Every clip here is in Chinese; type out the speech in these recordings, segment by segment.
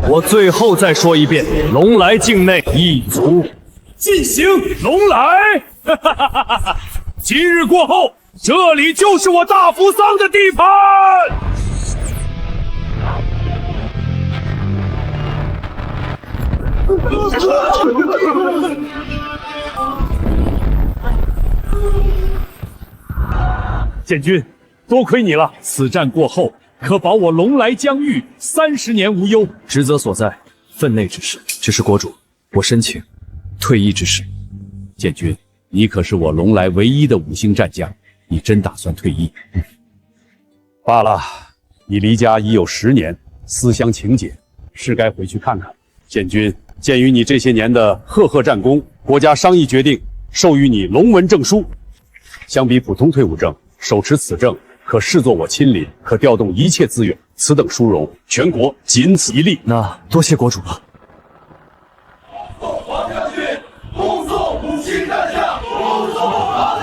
我最后再说一遍，龙来境内一族进行龙来。今日过后，这里就是我大扶桑的地盘。建军，多亏你了！此战过后，可保我龙来疆域30年无忧。职责所在，分内之事。只是国主，我申请退役之事。建军，你可是我龙来唯一的5星战将，你真打算退役？罢了，你离家已有10年，思乡情结，是该回去看看。建军，鉴于你这些年的赫赫战功，国家商议决定授予你龙文证书。相比普通退伍证，手持此证可视作我亲临，可调动一切资源。此等殊荣，全国仅此一例。那多谢国主了。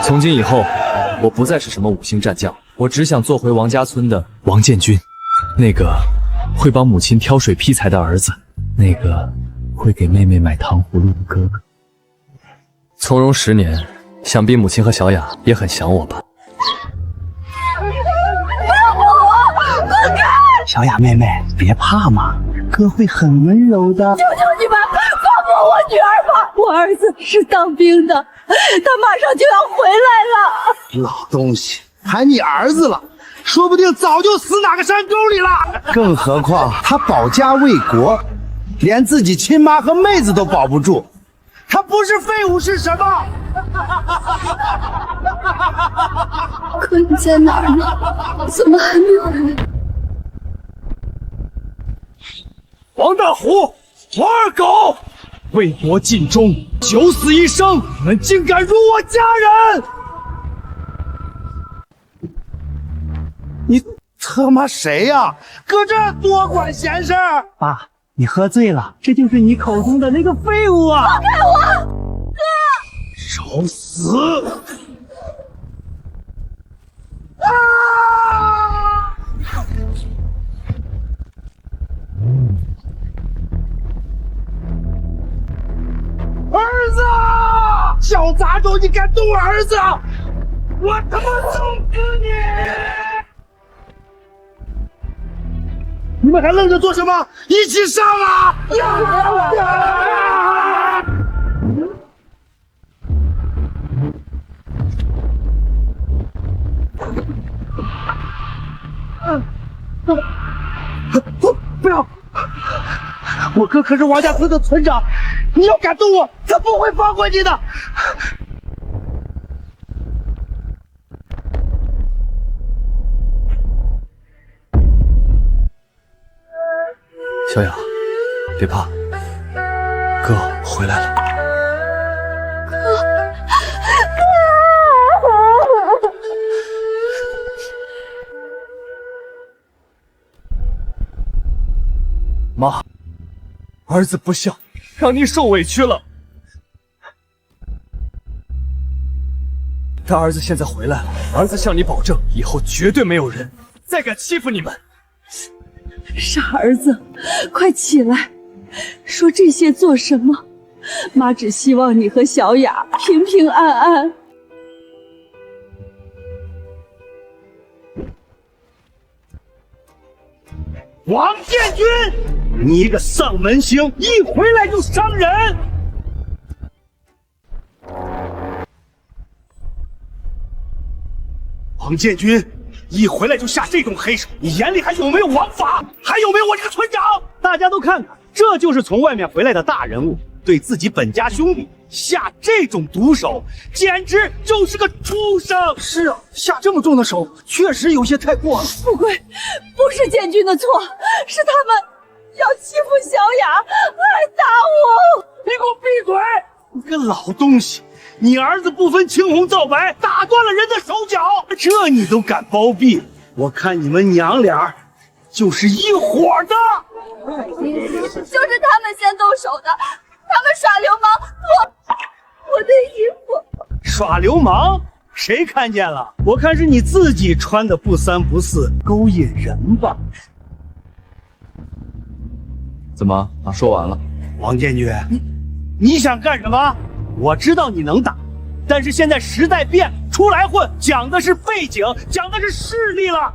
从今以后，我不再是什么5星战将，我只想做回王家村的王建军，那个会帮母亲挑水劈柴的儿子，那个会给妹妹买糖葫芦的哥哥。从容10年，想必母亲和小雅也很想我吧。小雅妹妹，别怕嘛，哥会很温柔的。求求你们放过我女儿吧！我儿子是当兵的，他马上就要回来了。老东西，还你儿子了，说不定早就死哪个山沟里了。更何况他保家卫国，连自己亲妈和妹子都保不住，他不是废物是什么？哥，你在哪儿呢？怎么还没回来？王大虎，王二狗，为国尽忠，九死一生，你们竟敢辱我家人！你他妈谁呀？搁这儿多管闲事儿！爸，你喝醉了，这就是你口中的那个废物啊！放开我，哥！找死！啊！儿子，小杂种，你敢动我儿子，我他妈弄死你！你们还愣着做什么？一起上啊！不要！我哥可是王家村的村长，你要敢动我，他不会放过你的。小雅，别怕，哥回来了。妈，儿子不孝，让你受委屈了。但儿子现在回来了，儿子向你保证，以后绝对没有人再敢欺负你们。傻儿子，快起来！说这些做什么？妈只希望你和小雅平平安安。王建军，你一个丧门星，一回来就伤人！王建军，一回来就下这种黑手，你眼里还有没有王法？还有没有我这个村长？大家都看看，这就是从外面回来的大人物，对自己本家兄弟下这种毒手，简直就是个畜生！是啊，下这么重的手，确实有些太过了。富贵，不是建军的错，是他们要欺负小雅，还打我！你给我闭嘴！你个老东西！你儿子不分青红皂白，打断了人的手脚，这你都敢包庇？我看你们娘俩就是一伙的。就是他们先动手的，他们耍流氓，我的衣服。耍流氓？谁看见了？我看是你自己穿的不三不四，勾引人吧。怎么啊？说完了？王建军，你想干什么？我知道你能打，但是现在时代变了，出来混讲的是背景，讲的是势力了。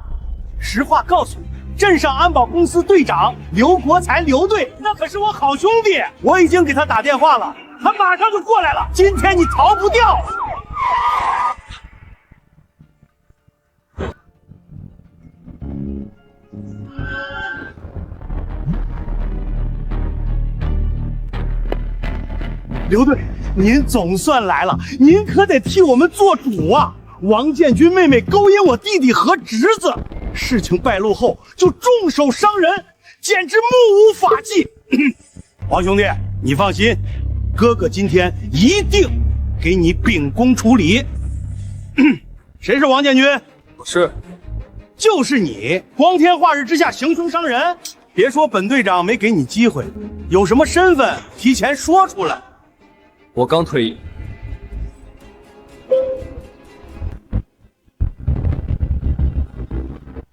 实话告诉你，镇上安保公司队长刘国才刘队，那可是我好兄弟，我已经给他打电话了，他马上就过来了。今天你逃不掉。刘队，您总算来了，您可得替我们做主啊！王建军妹妹勾引我弟弟和侄子，事情败露后就重手伤人，简直目无法纪。王兄弟，你放心，哥哥今天一定给你秉公处理。谁是王建军？是，就是你，光天化日之下行凶伤人。别说本队长没给你机会，有什么身份提前说出来。我刚退役。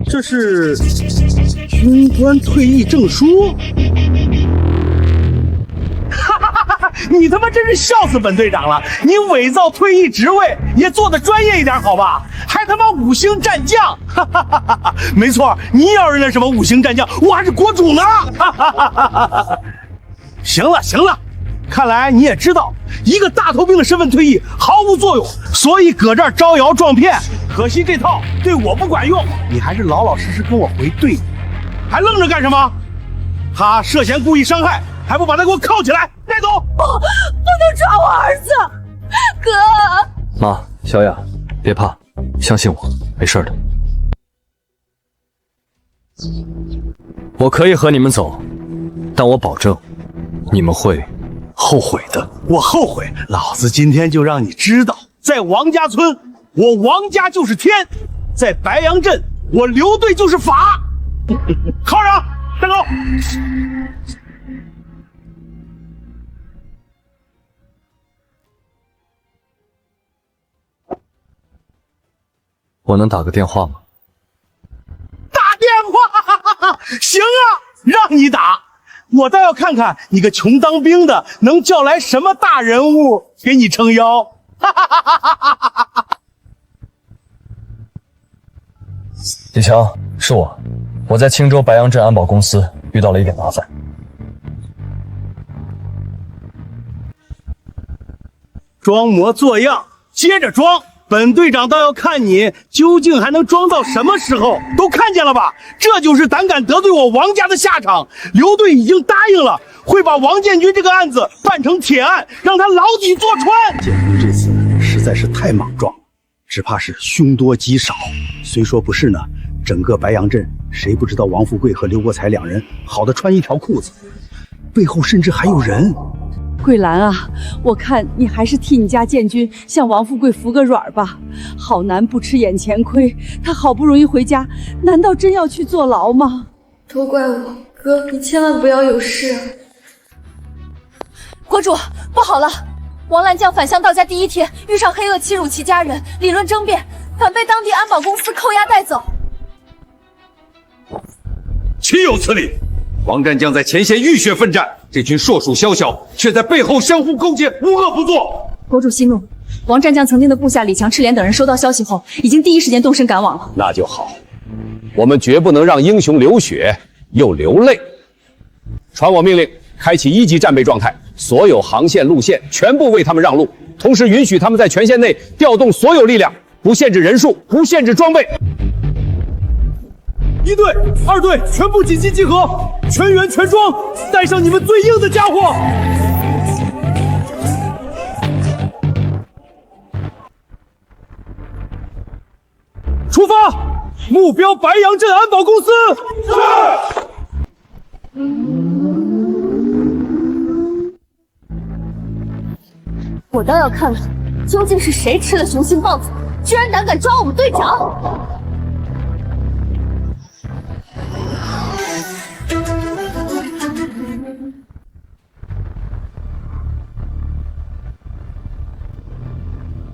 这是军官退役证书。你他妈真是笑死本队长了！你伪造退役职位也做得专业一点好吧？还他妈5星战将！没错，你要是那什么5星战将，我还是国主呢！行了行了，看来你也知道，一个大头兵的身份退役毫无作用，所以搁这儿招摇撞骗。可惜这套对我不管用，你还是老老实实跟我回队。还愣着干什么？他涉嫌故意伤害，还不把他给我铐起来带走！不能抓我儿子，哥！妈，小雅，别怕，相信我，没事的。我可以和你们走，但我保证，你们会后悔的。我后悔，老子今天就让你知道，在王家村，我王家就是天；在白杨镇，我刘队就是法。铐上，站高。我能打个电话吗？打电话，行啊，让你打。我倒要看看你个穷当兵的能叫来什么大人物给你撑腰。李强，是我在青州白杨镇安保公司遇到了一点麻烦。装模作样，接着装。本队长倒要看你究竟还能装到什么时候。都看见了吧，这就是胆敢得罪我王家的下场。刘队已经答应了，会把王建军这个案子办成铁案，让他牢底坐穿。建军这次实在是太莽撞了，只怕是凶多吉少。虽说不是呢，整个白杨镇谁不知道王富贵和刘国才两人好的穿一条裤子，背后甚至还有人。桂兰啊，我看你还是替你家建军向王富贵服个软吧。好男不吃眼前亏，他好不容易回家，难道真要去坐牢吗？都怪我，哥，你千万不要有事啊！国主，不好了！王兰将返乡到家第1天，遇上黑恶欺辱其家人，理论争辩，反被当地安保公司扣押带走。岂有此理！王战将在前线浴血奋战，这群硕鼠宵小却在背后相互勾结，无恶不作。国主息怒，王战将曾经的部下李强、赤莲等人收到消息后，已经第一时间动身赶往了。那就好，我们绝不能让英雄流血又流泪。传我命令，开启1级战备状态，所有航线路线全部为他们让路，同时允许他们在权限内调动所有力量，不限制人数，不限制装备。1队、2队全部紧急集合，全员全装，带上你们最硬的家伙。出发，目标白杨镇安保公司。我倒要看看，究竟是谁吃了雄心豹子，居然胆敢抓我们队长！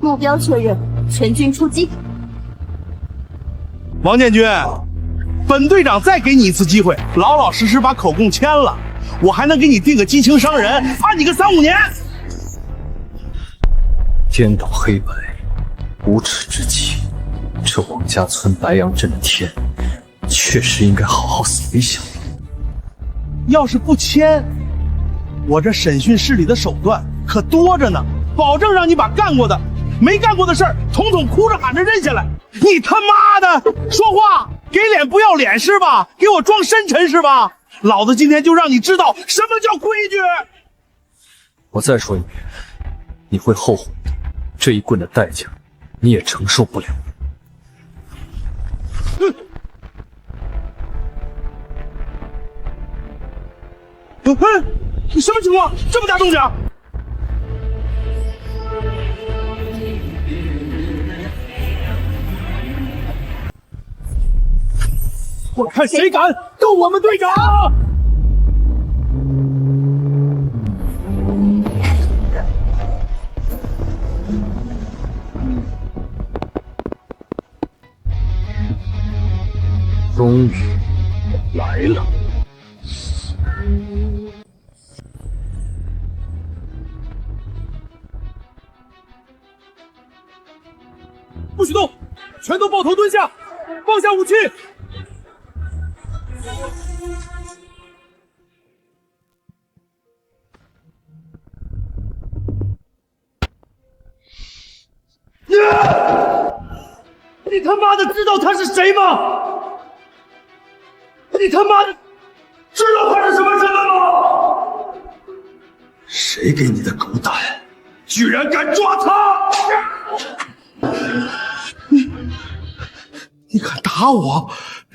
目标确认，全军出击。王建军，本队长再给你一次机会，老老实实把口供签了。我还能给你定个激情伤人，判你个3、5年。颠倒黑白，无耻之极。这王家村白杨镇的天，确实应该好好想一想。要是不签，我这审讯室里的手段可多着呢，保证让你把干过的、没干过的事儿，统统哭着喊着认下来。你他妈的说话给脸不要脸是吧？给我装深沉是吧？老子今天就让你知道什么叫规矩。我再说一遍，你会后悔的。这一棍的代价，你也承受不了。你什么情况？这么大动静？我看谁敢动我们队长！终于来了。不许动！全都抱头蹲下，放下武器！你他妈的知道他是谁吗？你他妈的知道他是什么身份吗？谁给你的狗胆，居然敢抓他！你敢打我？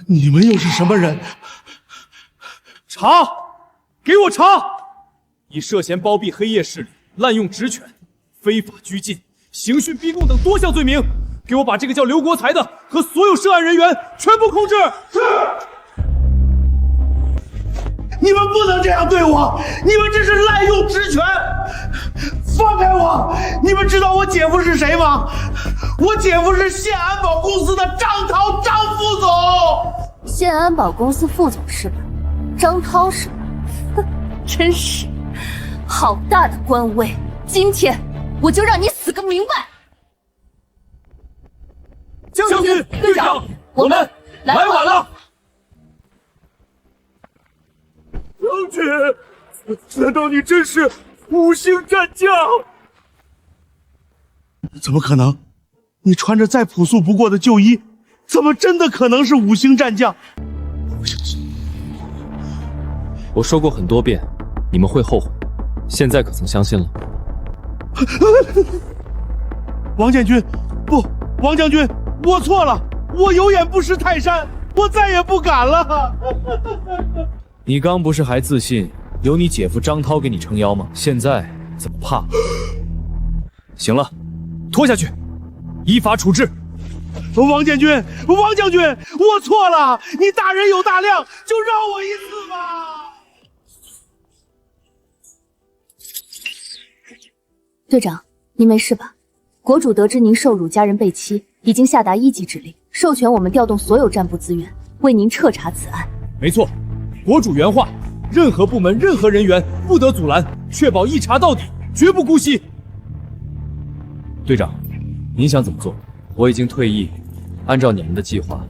你们又是什么人？查！给我查！你涉嫌包庇黑夜势力、滥用职权、非法拘禁、刑讯逼供等多项罪名，给我把这个叫刘国才的和所有涉案人员全部控制！是。你们不能这样对我！你们这是滥用职权！放开我！你们知道我姐夫是谁吗？我姐夫是县安保公司的张涛，张副总。县安保公司副总是吧？张涛是吧？哼，真是好大的官威！今天我就让你死个明白！将军、队长，我们来晚了。将军，难道你真是5星战将？怎么可能？你穿着再朴素不过的旧衣，怎么真的可能是5星战将？我说过很多遍，你们会后悔，现在可曾相信了？王建军，不，王将军，我错了，我有眼不识泰山，我再也不敢了。你刚不是还自信有你姐夫张涛给你撑腰吗？现在怎么怕？行了，拖下去，依法处置。王建军，王将军，我错了，你大人有大量，就饶我一次吧。队长，您没事吧？国主得知您受辱，家人被欺，已经下达1级指令，授权我们调动所有战部资源，为您彻查此案。没错，国主原话：任何部门、任何人员不得阻拦，确保一查到底，绝不姑息。队长，您想怎么做？我已经退役，按照你们的计划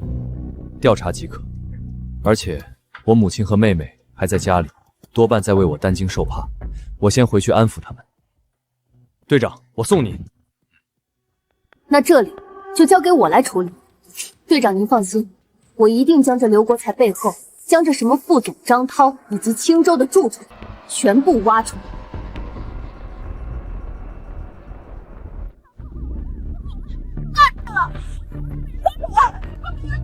调查即可。而且我母亲和妹妹还在家里，多半在为我担惊受怕。我先回去安抚他们。队长，我送你。那这里就交给我来处理。队长您放心，我一定将这刘国才背后将这什么副总张涛以及青州的蛀虫全部挖出来。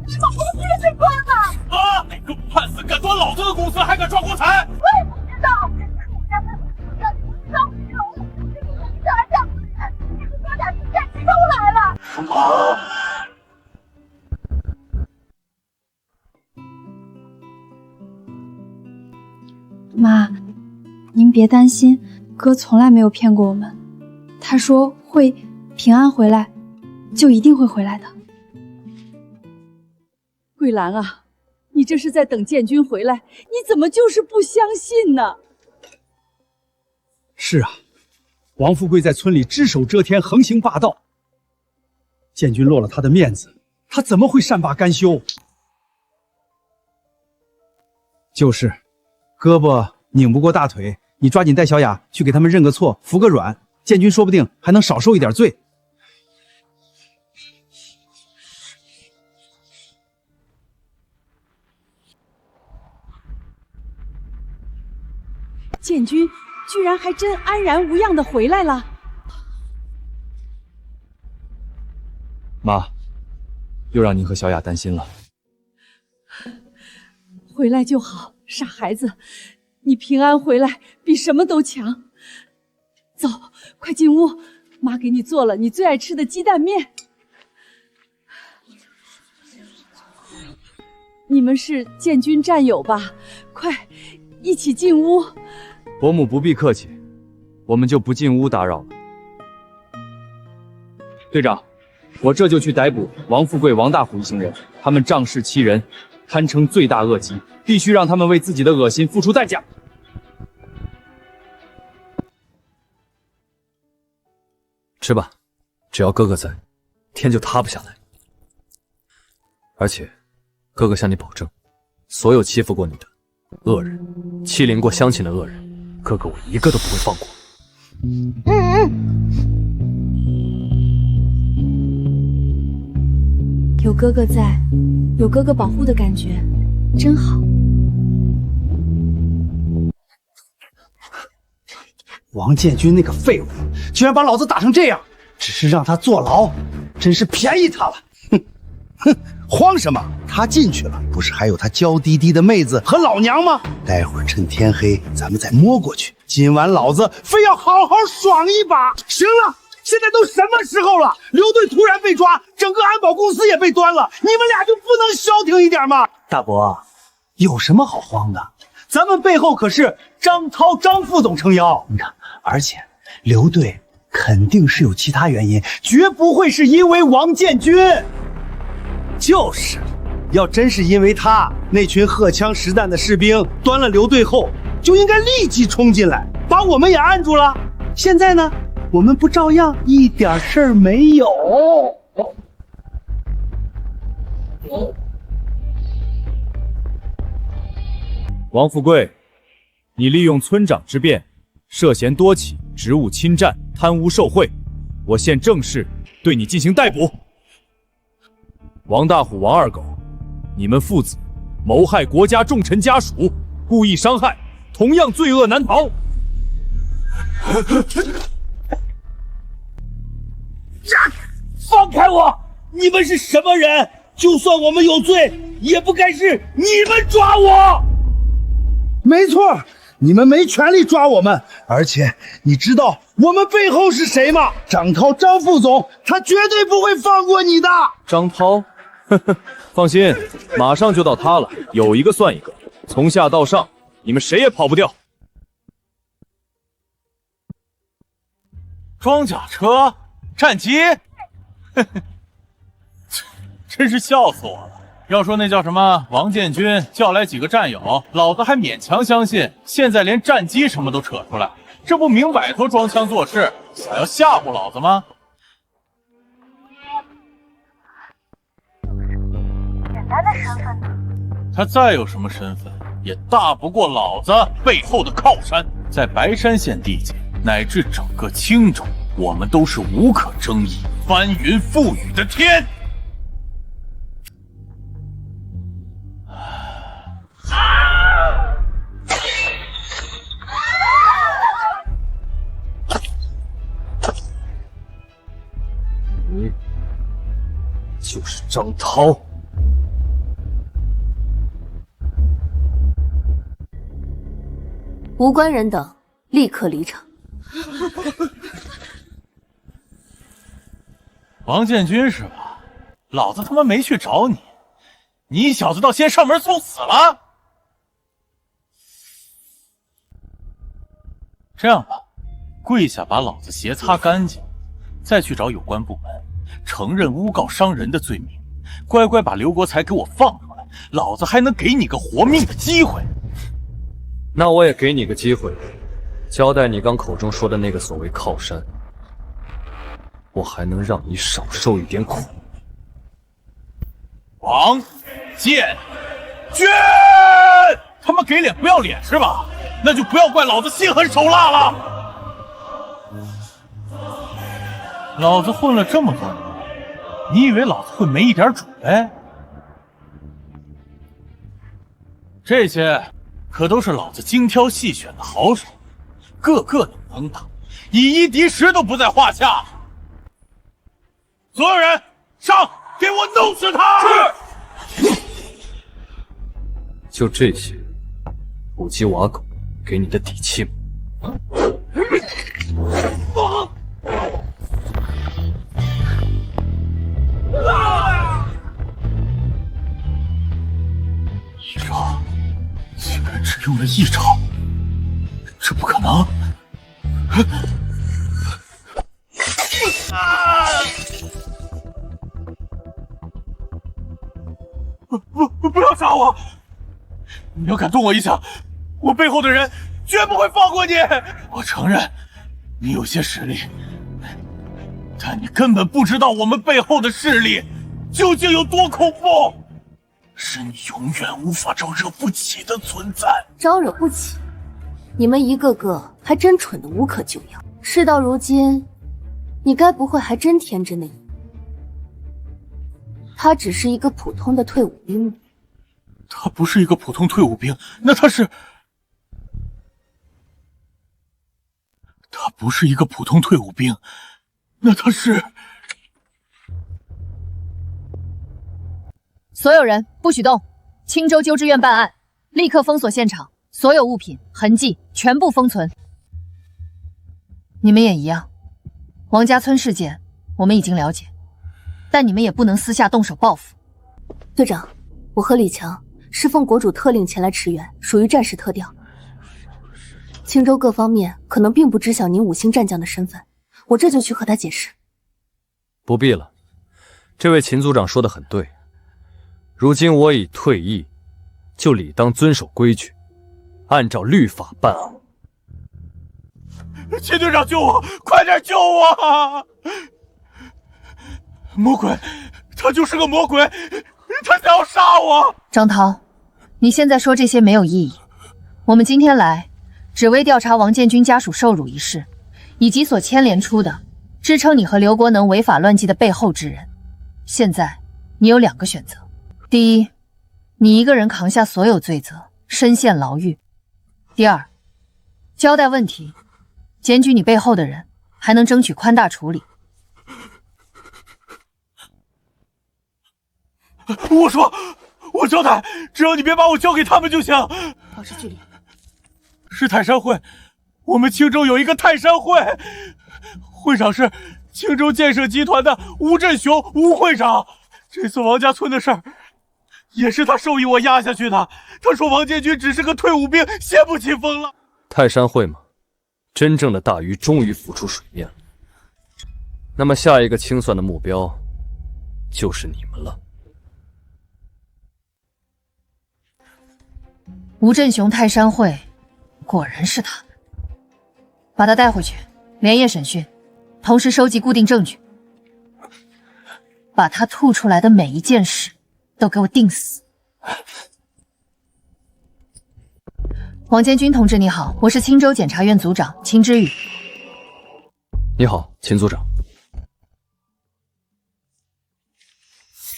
你们公司也被关了！啊！给我判死，敢钻老子的公司，还敢抓国财！我也不知道，我家的让你们招惹我，这个我这儿两个人，这个哥俩是战都来了。妈，您别担心，哥从来没有骗过我们。他说会平安回来，就一定会回来的。桂兰啊，你这是在等建军回来，你怎么就是不相信呢？是啊，王富贵在村里只手遮天，横行霸道。建军落了他的面子，他怎么会善罢甘休？就是，胳膊拧不过大腿，你抓紧带小雅去给他们认个错，服个软，建军说不定还能少受一点罪。建军居然还真安然无恙的回来了。妈，又让您和小雅担心了。回来就好，傻孩子，你平安回来比什么都强。走，快进屋，妈给你做了你最爱吃的鸡蛋面。你们是建军战友吧？快，一起进屋。伯母不必客气，我们就不进屋打扰了。队长，我这就去逮捕王富贵、王大虎一行人，他们仗势欺人，堪称罪大恶极，必须让他们为自己的恶心付出代价。吃吧，只要哥哥在，天就塌不下来。而且，哥哥向你保证，所有欺负过你的恶人，欺凌过乡亲的恶人，哥哥我一个都不会放过。有哥哥在，有哥哥保护的感觉，真好。王建军那个废物，居然把老子打成这样，只是让他坐牢，真是便宜他了。哼，慌什么？他进去了，不是还有他娇滴滴的妹子和老娘吗？待会儿趁天黑，咱们再摸过去。今晚老子非要好好爽一把！行了，现在都什么时候了？刘队突然被抓，整个安保公司也被端了，你们俩就不能消停一点吗？大伯，有什么好慌的？咱们背后可是张涛、张副总撑腰，你看，而且刘队肯定是有其他原因，绝不会是因为王建军。就是，要真是因为他，那群荷枪实弹的士兵端了刘队后，就应该立即冲进来，把我们也按住了。现在呢，我们不照样一点事儿没有？王富贵，你利用村长之便，涉嫌多起职务侵占、贪污受贿，我现正式对你进行逮捕。王大虎、王二狗，你们父子谋害国家重臣家属，故意伤害，同样罪恶难逃。放开我！你们是什么人？就算我们有罪，也不该是你们抓我。没错，你们没权利抓我们。而且你知道我们背后是谁吗？张涛，张副总，他绝对不会放过你的。张涛，呵呵，放心，马上就到他了，有一个算一个，从下到上，你们谁也跑不掉。装甲车、战机，真是笑死我了。要说那叫什么王建军叫来几个战友，老子还勉强相信，现在连战机什么都扯出来，这不明摆头装腔作势，想要吓唬老子吗？简单的身份呢？他再有什么身份，也大不过老子背后的靠山。在白山县地界，乃至整个青州，我们都是无可争议、翻云覆雨的天。你就是张涛。无关人等立刻离场。王建军是吧？老子他妈没去找你，你小子倒先上门送死了。这样吧，跪下把老子鞋擦干净，再去找有关部门，承认诬告伤人的罪名，乖乖把刘国才给我放出来。老子还能给你个活命的机会。那我也给你个机会，交代你刚口中说的那个所谓靠山，我还能让你少受一点苦。王建军，他妈给脸不要脸是吧？那就不要怪老子心狠手辣了。老子混了这么多年，你以为老子会没一点准备？这些可都是老子精挑细选的好手，个个都能打，以一敌十都不在话下。所有人上，给我弄死他！是。就这些土鸡瓦狗给你的底气吗？一招，竟然只用了一招，这不可能！不要杀我！你要敢动我一下，我背后的人绝不会放过你。我承认，你有些实力，但你根本不知道我们背后的势力究竟有多恐怖，是你永远无法招惹不起的存在。招惹不起？你们一个个还真蠢得无可救药。事到如今，你该不会还真天真的以为他只是一个普通的退伍兵吧？他不是一个普通退伍兵，那他是……他不是一个普通退伍兵，那他是……所有人不许动！青州纠治院办案，立刻封锁现场，所有物品、痕迹全部封存。你们也一样。王家村事件我们已经了解，但你们也不能私下动手报复。队长，我和李强是奉国主特令前来驰援，属于战时特调。青州各方面可能并不知晓您5星战将的身份，我这就去和他解释。不必了，这位秦组长说的很对。如今我已退役，就理当遵守规矩，按照律法办案。秦队长救我，快点救我！魔鬼，他就是个魔鬼，他想要杀我！张涛，你现在说这些没有意义。我们今天来，只为调查王建军家属受辱一事，以及所牵连出的支撑你和刘国能违法乱纪的背后之人。现在你有2个选择：第一，你一个人扛下所有罪责，身陷牢狱；第二，交代问题，检举你背后的人，还能争取宽大处理。我说，我交代，只要你别把我交给他们就行。保持距离。是泰山会，我们青州有一个泰山会，会长是青州建设集团的吴振雄吴会长。这次王家村的事儿，也是他授意我压下去的。他说王建军只是个退伍兵，掀不起风了。泰山会吗？真正的大鱼终于浮出水面了。那么下一个清算的目标，就是你们了。吴振雄泰山会，果然是他。把他带回去，连夜审讯，同时收集固定证据，把他吐出来的每一件事都给我定死。王建军同志你好，我是青州检察院组长秦之宇。你好，秦组长。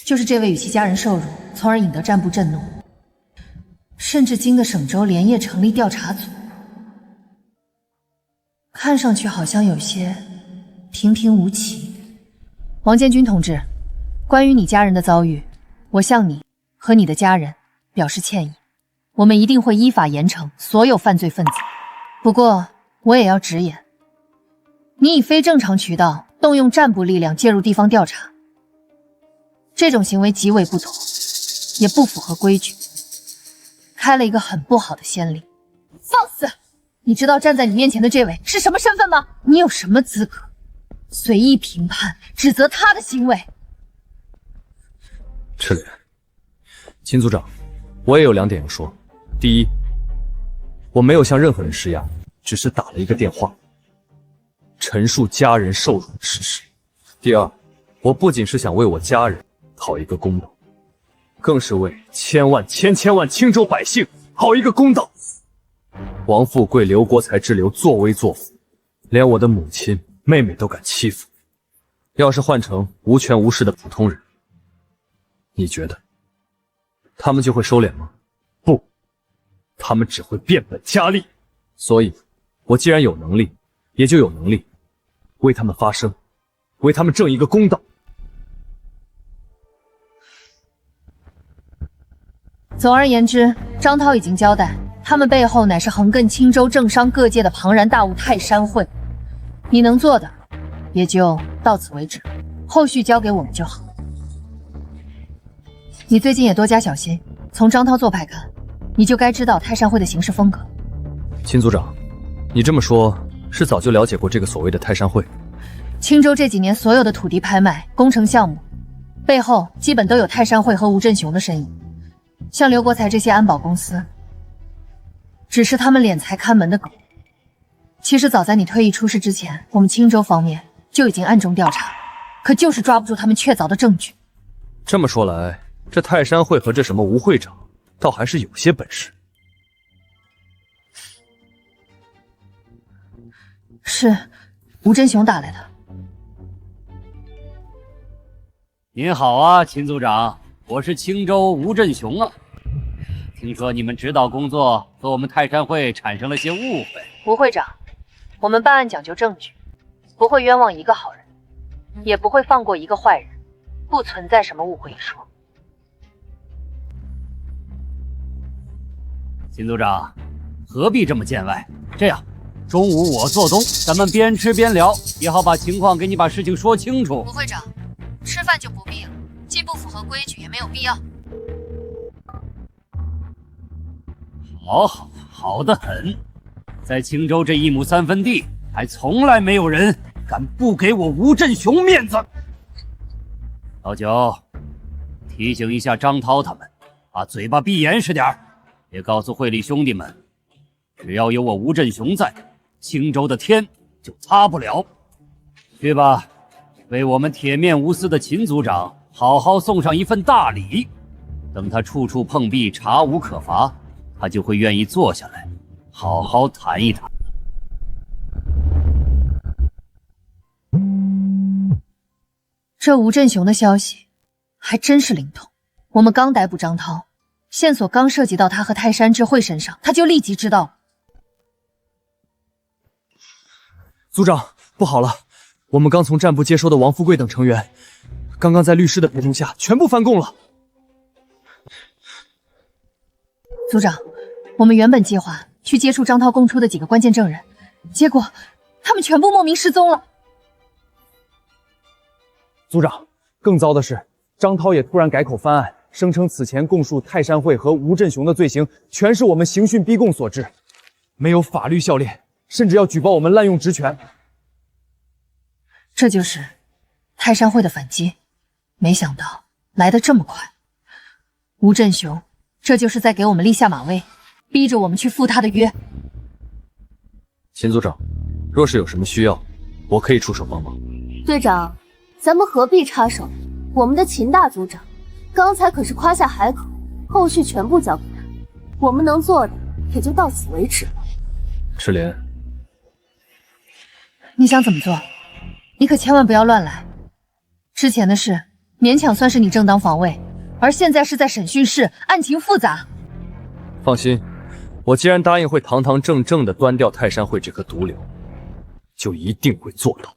就是这位与其家人受辱，从而引得战部震怒，甚至惊得省州连夜成立调查组。看上去好像有些平平无奇。王建军同志，关于你家人的遭遇，我向你和你的家人表示歉意。我们一定会依法严惩所有犯罪分子。不过，我也要直言，你以非正常渠道动用战部力量介入地方调查，这种行为极为不妥，也不符合规矩，开了一个很不好的先例。放肆！你知道站在你面前的这位是什么身份吗？你有什么资格随意评判、指责他的行为？赤莲，秦组长，我也有2点要说。第一，我没有向任何人施压，只是打了一个电话，陈述家人受辱的事实。第二，我不仅是想为我家人讨一个公道，更是为千万青州百姓讨一个公道。王富贵、刘国才之流作威作福，连我的母亲、妹妹都敢欺负。要是换成无权无势的普通人，你觉得他们就会收敛吗？不，他们只会变本加厉。所以，我既然有能力，也就有能力为他们发声，为他们挣一个公道。总而言之，张涛已经交代，他们背后乃是横亘青州政商各界的庞然大物泰山会。你能做的也就到此为止，后续交给我们就好。你最近也多加小心，从张涛做派看，你就该知道泰山会的行事风格。秦组长，你这么说，是早就了解过这个所谓的泰山会？青州这几年所有的土地拍卖、工程项目，背后基本都有泰山会和吴振雄的身影。像刘国才这些安保公司，只是他们敛财看门的狗。其实早在你退役出事之前，我们青州方面就已经暗中调查，可就是抓不住他们确凿的证据。这么说来，这泰山会和这什么吴会长，倒还是有些本事。是吴振雄打来的。您好啊，秦组长，我是青州吴振雄啊。听说你们指导工作和我们泰山会产生了些误会。吴会长，我们办案讲究证据，不会冤枉一个好人，也不会放过一个坏人，不存在什么误会一说。秦组长，何必这么见外？这样，中午我做东，咱们边吃边聊，也好把情况给你把事情说清楚。吴会长，吃饭就不必了，既不符合规矩，也没有必要。好得很。在青州这1亩3分地，还从来没有人敢不给我吴振雄面子。老九，提醒一下张涛他们，把嘴巴闭严实点儿，也告诉会里兄弟们，只要有我吴振雄在，青州的天就擦不了。去吧，为我们铁面无私的秦组长好好送上一份大礼。等他处处碰壁，查无可罚，他就会愿意坐下来好好谈一谈。这吴振雄的消息还真是灵通。我们刚逮捕张涛，线索刚涉及到他和泰山智慧身上，他就立即知道了。组长，不好了，我们刚从战部接收的王富贵等成员，刚刚在律师的陪同下全部翻供了。组长，我们原本计划去接触张涛供出的几个关键证人，结果他们全部莫名失踪了。组长，更糟的是，张涛也突然改口翻案，声称此前供述泰山会和吴振雄的罪行全是我们刑讯逼供所致，没有法律效力，甚至要举报我们滥用职权。这就是泰山会的反击，没想到来得这么快。吴振雄这就是在给我们立下马威，逼着我们去赴他的约。秦组长，若是有什么需要，我可以出手帮忙。队长，咱们何必插手？我们的秦大组长刚才可是夸下海口，后续全部交给他，我们能做的也就到此为止了。赤莲，你想怎么做？你可千万不要乱来。之前的事勉强算是你正当防卫，而现在是在审讯室，案情复杂。放心，我既然答应会堂堂正正地端掉泰山会这颗毒瘤，就一定会做到。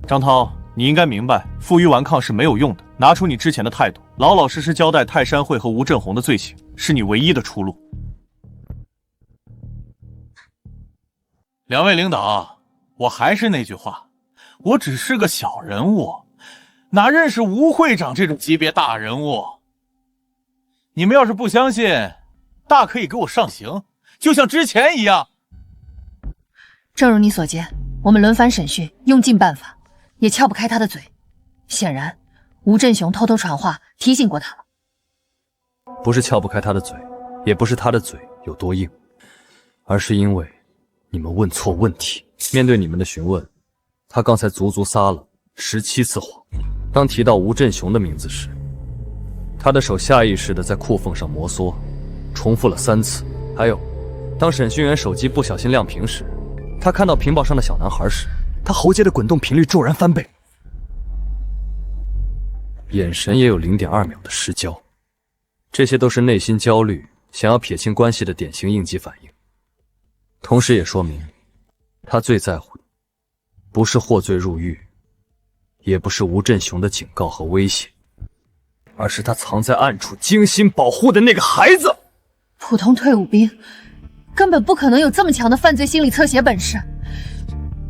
张涛，你应该明白，负隅顽抗是没有用的。拿出你之前的态度，老老实实交代泰山会和吴振宏的罪行，是你唯一的出路。两位领导，我还是那句话，我只是个小人物，哪认识吴会长这种级别大人物？你们要是不相信，大可以给我上刑，就像之前一样。正如你所见，我们轮番审讯，用尽办法，也撬不开他的嘴。显然，吴振雄偷偷传话提醒过他了。不是撬不开他的嘴，也不是他的嘴有多硬，而是因为你们问错问题。面对你们的询问，他刚才足足撒了17次谎。当提到吴振雄的名字时，他的手下意识地在裤缝上摩挲，重复了3次。还有，当审讯员手机不小心亮屏时，他看到屏保上的小男孩时，他喉结的滚动频率骤然翻倍，眼神也有0.2秒的失焦。这些都是内心焦虑、想要撇清关系的典型应激反应，同时也说明他最在乎的不是获罪入狱，也不是吴振雄的警告和威胁，而是他藏在暗处精心保护的那个孩子。普通退伍兵根本不可能有这么强的犯罪心理侧写本事。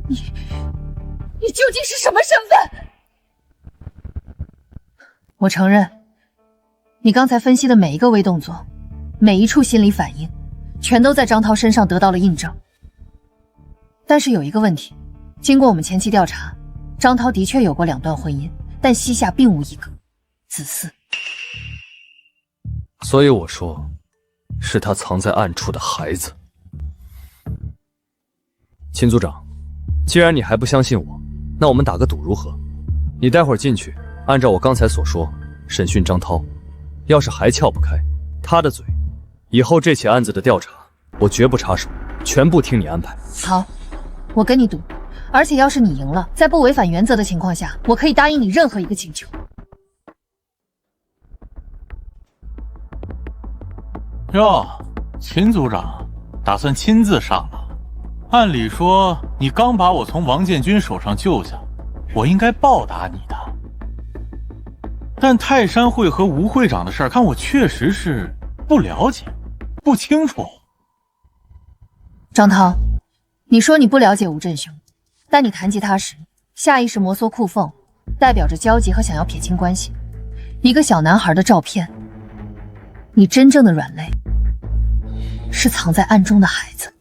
你究竟是什么身份？我承认，你刚才分析的每一个微动作，每一处心理反应，全都在张涛身上得到了印证。但是有一个问题，经过我们前期调查，张涛的确有过2段婚姻，但膝下并无一个子嗣。所以我说，是他藏在暗处的孩子。秦组长，既然你还不相信我，那我们打个赌如何？你待会儿进去，按照我刚才所说审讯张涛，要是还撬不开他的嘴，以后这起案子的调查我绝不插手，全部听你安排。好，我跟你赌，而且要是你赢了，在不违反原则的情况下，我可以答应你任何一个请求。哟，秦组长打算亲自上了。按理说，你刚把我从王建军手上救下，我应该报答你的。但泰山会和吴会长的事儿，看我确实是不了解、不清楚。张涛，你说你不了解吴振雄，但你谈及他时，下意识摩挲裤缝，代表着焦急和想要撇清关系。一个小男孩的照片，你真正的软肋是藏在暗中的孩子。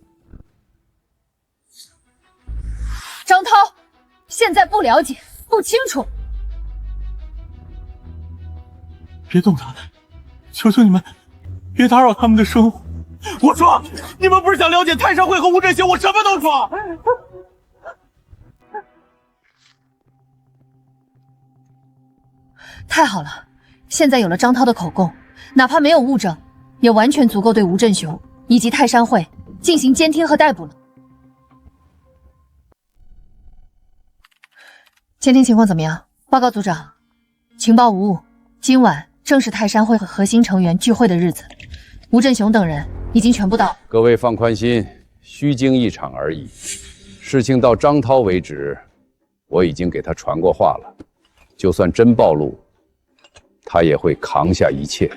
张涛，现在不了解、不清楚，别动他，求求你们，别打扰他们的生活。我说，你们不是想了解泰山会和吴振雄，我什么都说。太好了，现在有了张涛的口供，哪怕没有物证，也完全足够对吴振雄以及泰山会进行监听和逮捕了。监听情况怎么样？报告组长，情报无误。今晚正是泰山会和核心成员聚会的日子，吴振雄等人已经全部到。各位放宽心，虚惊一场而已。事情到张涛为止，我已经给他传过话了，就算真暴露，他也会扛下一切。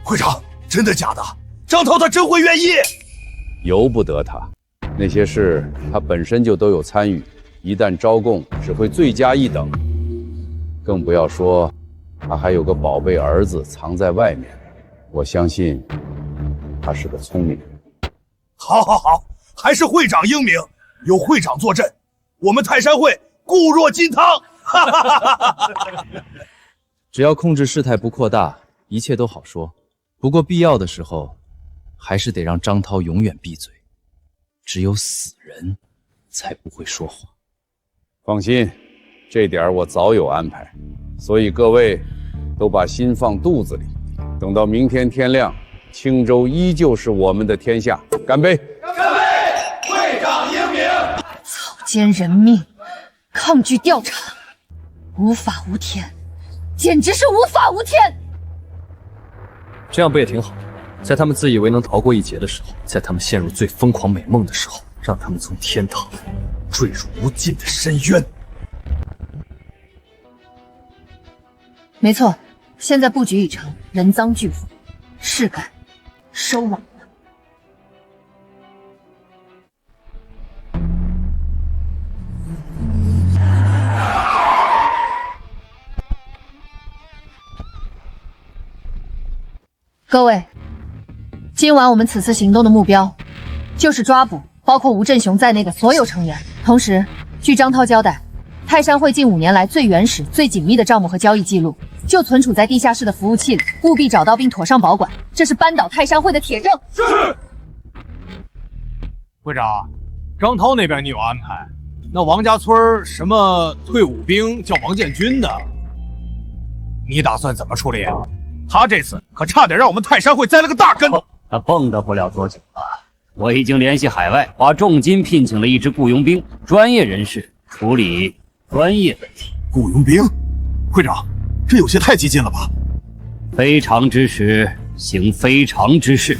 会长，真的假的？张涛他真会愿意？由不得他，那些事他本身就都有参与，一旦招供，只会罪加一等。更不要说，他还有个宝贝儿子藏在外面。我相信，他是个聪明人。好，还是会长英明，有会长坐镇，我们泰山会固若金汤。只要控制事态不扩大，一切都好说。不过必要的时候，还是得让张涛永远闭嘴。只有死人才不会说谎。放心，这点我早有安排，所以各位都把心放肚子里。等到明天天亮，青州依旧是我们的天下。干杯！干杯！会长英明！草菅人命，抗拒调查，无法无天，简直是无法无天！这样不也挺好？在他们自以为能逃过一劫的时候，在他们陷入最疯狂美梦的时候，让他们从天堂坠入无尽的深渊。没错，现在布局已成，人赃俱获，事该收网了。各位，今晚我们此次行动的目标，就是抓捕包括吴振雄在内的所有成员。同时，据张涛交代，泰山会近5年来最原始、最紧密的账目和交易记录，就存储在地下室的服务器里，务必找到并妥善保管。这是扳倒泰山会的铁证。是。会长，张涛那边你有安排？那王家村什么退伍兵叫王建军的，你打算怎么处理？他这次可差点让我们泰山会栽了个大跟头。他蹦跶不了多久了。我已经联系海外，花重金聘请了一支雇佣兵，专业人士处理专业问题。雇佣兵？会长，这有些太激进了吧？非常之时，行非常之事，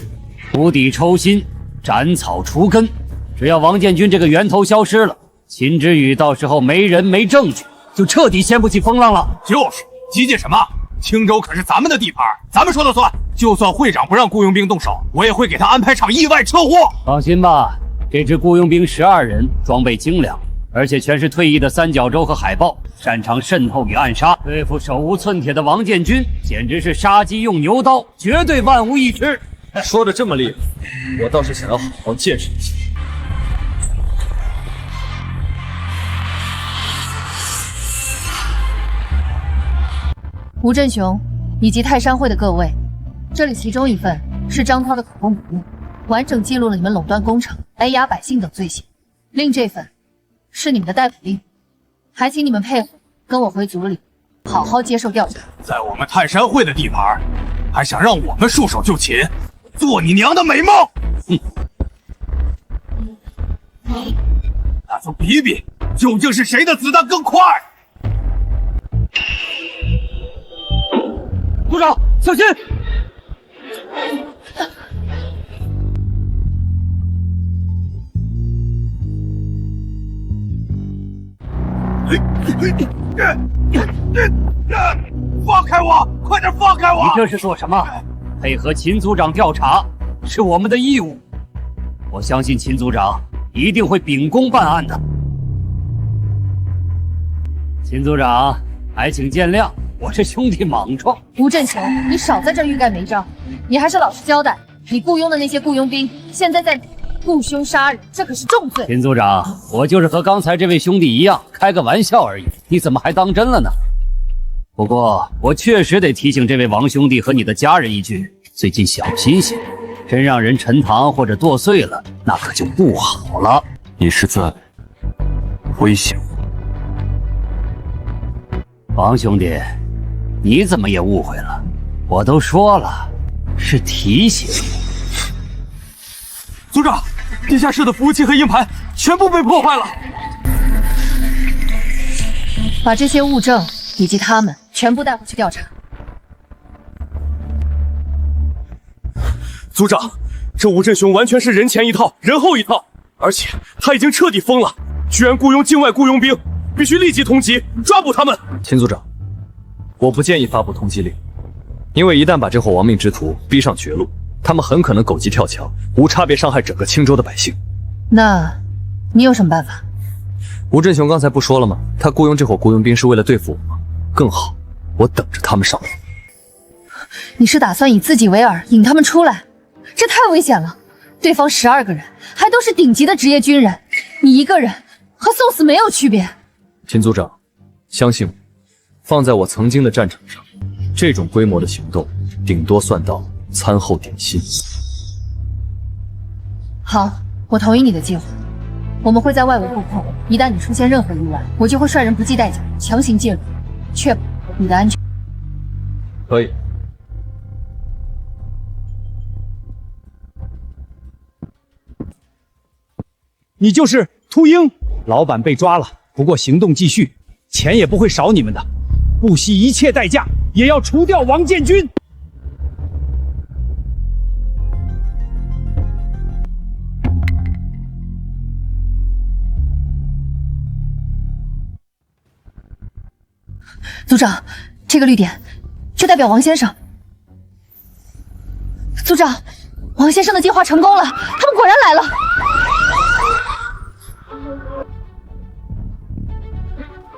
釜底抽薪，斩草除根。只要王建军这个源头消失了，秦之宇到时候没人没证据，就彻底掀不起风浪了。就是激进什么？青州可是咱们的地盘，咱们说了算。就算会长不让雇佣兵动手，我也会给他安排场意外车祸。放心吧，这支雇佣兵12人，装备精良，而且全是退役的三角洲和海豹，擅长渗透与暗杀。对付手无寸铁的王建军，简直是杀鸡用牛刀，绝对万无一失。说的这么厉害，我倒是想要好好见识一下。吴振雄以及泰山会的各位，这里其中一份是张涛的口供笔录，完整记录了你们垄断工程、挨压百姓等罪行；另这份是你们的逮捕令，还请你们配合跟我回组里，好好接受调查。在我们泰山会的地盘，还想让我们束手就擒，做你娘的美梦！那就比比，究竟是谁的子弹更快！组长，小心！放开我！快点放开我！你这是做什么？配合秦组长调查是我们的义务。我相信秦组长一定会秉公办案的。秦组长，还请见谅，我是兄弟莽撞。吴振雄，你少在这欲盖弥彰，你还是老实交代，你雇佣的那些雇佣兵现在在哪？雇凶杀人，这可是重罪。秦组长，我就是和刚才这位兄弟一样，开个玩笑而已，你怎么还当真了呢？不过我确实得提醒这位王兄弟和你的家人一句，最近小心些，真让人沉塘或者剁碎了，那可就不好了。你是在威胁我？王兄弟，你怎么也误会了？我都说了，是提醒你。组长，地下室的服务器和硬盘全部被破坏了。把这些物证以及他们全部带回去调查。组长，这吴振雄完全是人前一套，人后一套，而且他已经彻底疯了，居然雇佣境外雇佣兵，必须立即通缉，抓捕他们。秦组长，我不建议发布通缉令，因为一旦把这伙亡命之徒逼上绝路，他们很可能狗急跳墙，无差别伤害整个青州的百姓。那，你有什么办法？吴振雄刚才不说了吗？他雇佣这伙雇佣兵是为了对付我吗？更好，我等着他们上路。你是打算以自己为饵，引他们出来？这太危险了！对方12个人，还都是顶级的职业军人，你一个人和送死没有区别。秦组长，相信我，放在我曾经的战场上，这种规模的行动，顶多算到餐后点心。好，我同意你的计划。我们会在外围布控，一旦你出现任何意外，我就会率人不计代价强行介入，确保你的安全。可以。你就是秃鹰，老板被抓了，不过行动继续，钱也不会少你们的，不惜一切代价也要除掉王建军。组长，这个绿点就代表王先生。组长，王先生的计划成功了，他们果然来了。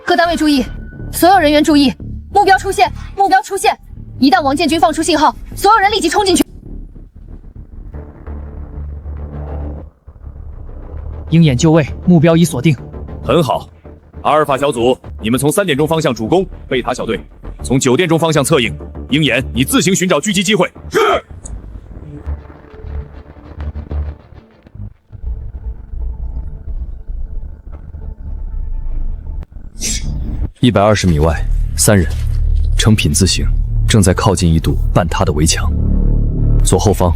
各单位注意，所有人员注意，目标出现，目标出现！一旦王建军放出信号，所有人立即冲进去。鹰眼就位，目标已锁定。很好，阿尔法小组，你们从3点钟方向主攻，贝塔小队从9点钟方向策应。鹰眼，你自行寻找狙击机会。是。120米外，3人呈品字形，正在靠近一堵半塌的围墙。左后方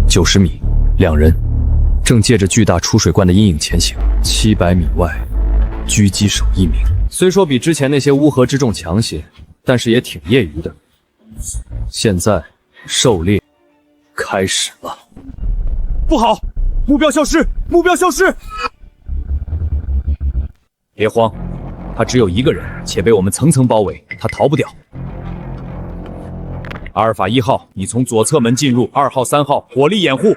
90米，2人正借着巨大储水罐的阴影前行。700米外，狙击手1名。虽说比之前那些乌合之众强些，但是也挺业余的。现在狩猎开始了。不好，目标消失，目标消失！别慌，他只有1个人，且被我们层层包围，他逃不掉。阿尔法1号，你从左侧门进入，2号、3号火力掩护。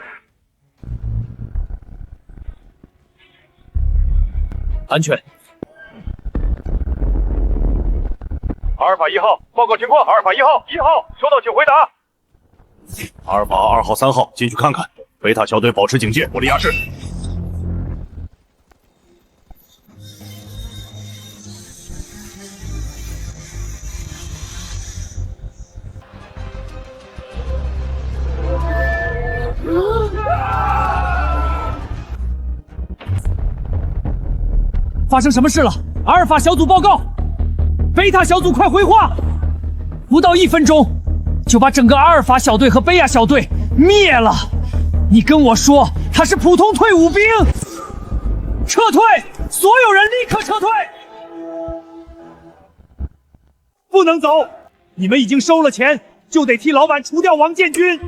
安全。阿尔法1号，报告情况。阿尔法1号，1号收到，请回答。阿尔法2号、3号进去看看。贝塔小队保持警戒，我利亚士。发生什么事了？阿尔法小组报告，贝塔小组快回话！不到1分钟，就把整个阿尔法小队和贝亚小队灭了。你跟我说他是普通退伍兵，撤退！所有人立刻撤退！不能走！你们已经收了钱，就得替老板除掉王建军。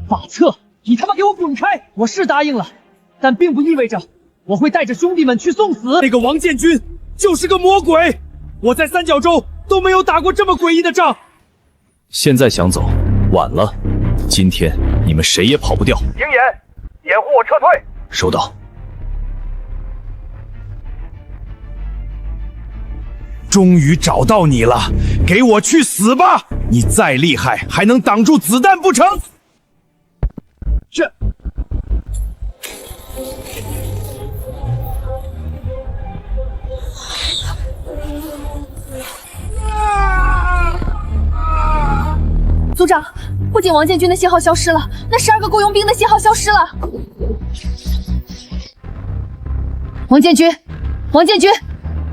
法策，你他妈给我滚开！我是答应了，但并不意味着我会带着兄弟们去送死。那个王建军就是个魔鬼，我在三角洲都没有打过这么诡异的仗。现在想走，晚了。今天你们谁也跑不掉。鹰眼，掩护我撤退。收到。终于找到你了，给我去死吧！你再厉害，还能挡住子弹不成？这。组长，不仅王建军的信号消失了，那12个雇佣兵的信号消失了。王建军，王建军，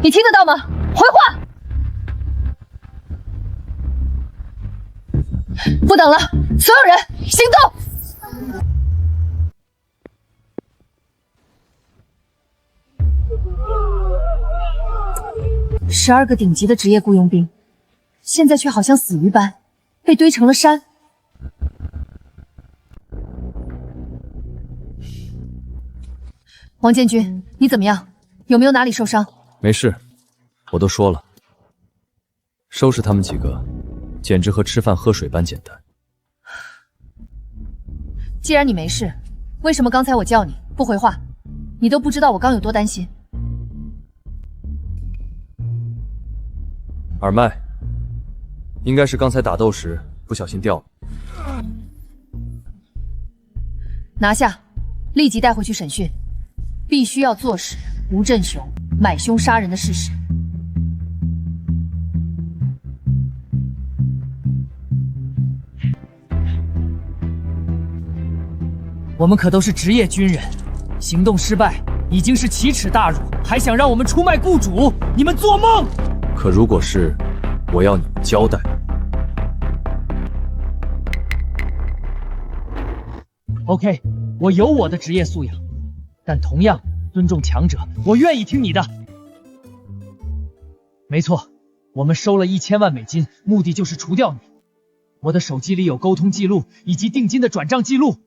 你听得到吗？回话！不等了，所有人行动！12个顶级的职业雇佣兵，现在却好像死鱼般被堆成了山。王建军，你怎么样？有没有哪里受伤？没事，我都说了，收拾他们几个，简直和吃饭喝水般简单。既然你没事，为什么刚才我叫你不回话？你都不知道我刚有多担心。耳麦，应该是刚才打斗时不小心掉了。拿下，立即带回去审讯，必须要坐实吴振雄买凶杀人的事实。我们可都是职业军人，行动失败已经是奇耻大辱，还想让我们出卖雇主？你们做梦！可如果是我要你们交代。OK， 我有我的职业素养，但同样尊重强者，我愿意听你的。没错，我们收了1000万美金，目的就是除掉你。我的手机里有沟通记录以及定金的转账记录。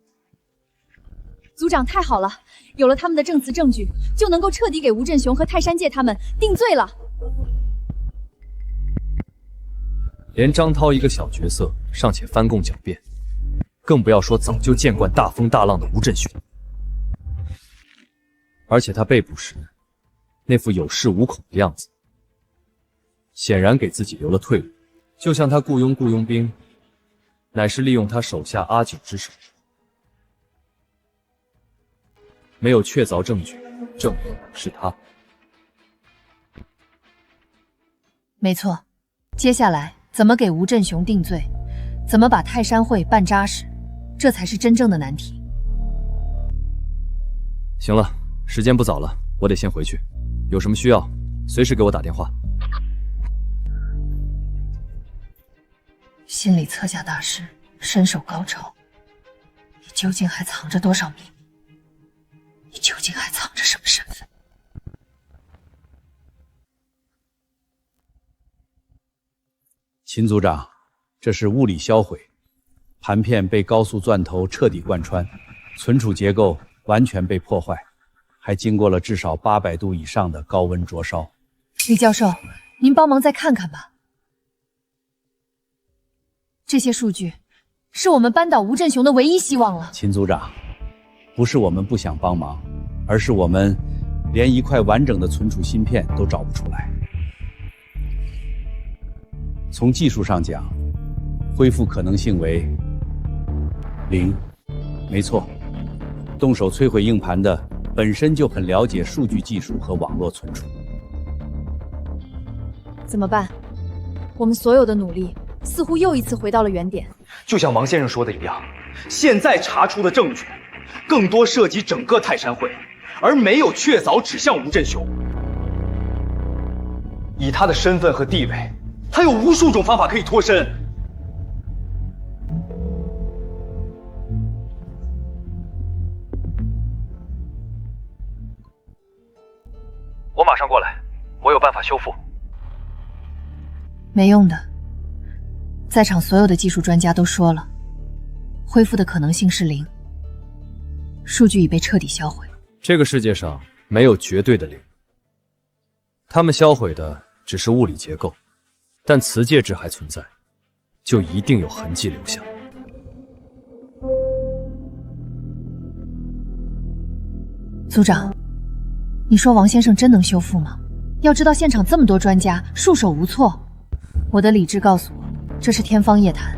组长太好了，有了他们的证词证据，就能够彻底给吴振雄和泰山界他们定罪了。连张涛一个小角色尚且翻供狡辩，更不要说早就见惯大风大浪的吴振雄。而且他被捕时那副有恃无恐的样子，显然给自己留了退路。就像他雇佣兵，乃是利用他手下阿九之手。没有确凿证据，证明是他。没错，接下来怎么给吴振雄定罪，怎么把泰山会办扎实，这才是真正的难题。行了，时间不早了，我得先回去。有什么需要，随时给我打电话。心理测下大师，身手高超，你究竟还藏着多少秘密？你究竟还藏着什么身份？秦组长，这是物理销毁，盘片被高速钻头彻底贯穿，存储结构完全被破坏，还经过了至少800度以上的高温灼烧。李教授，您帮忙再看看吧。这些数据是我们扳倒吴振雄的唯一希望了。秦组长，不是我们不想帮忙，而是我们连一块完整的存储芯片都找不出来。从技术上讲，恢复可能性为0。没错，动手摧毁硬盘的本身就很了解数据技术和网络存储。怎么办？我们所有的努力似乎又一次回到了原点。就像王先生说的一样，现在查出的证据更多涉及整个泰山会，而没有确凿指向吴振雄。以他的身份和地位，他有无数种方法可以脱身。我马上过来，我有办法修复。没用的，在场所有的技术专家都说了，恢复的可能性是0，数据已被彻底销毁。这个世界上没有绝对的0，他们销毁的只是物理结构，但磁介质还存在，就一定有痕迹留下。组长，你说王先生真能修复吗？要知道现场这么多专家，束手无措。我的理智告诉我，这是天方夜谭。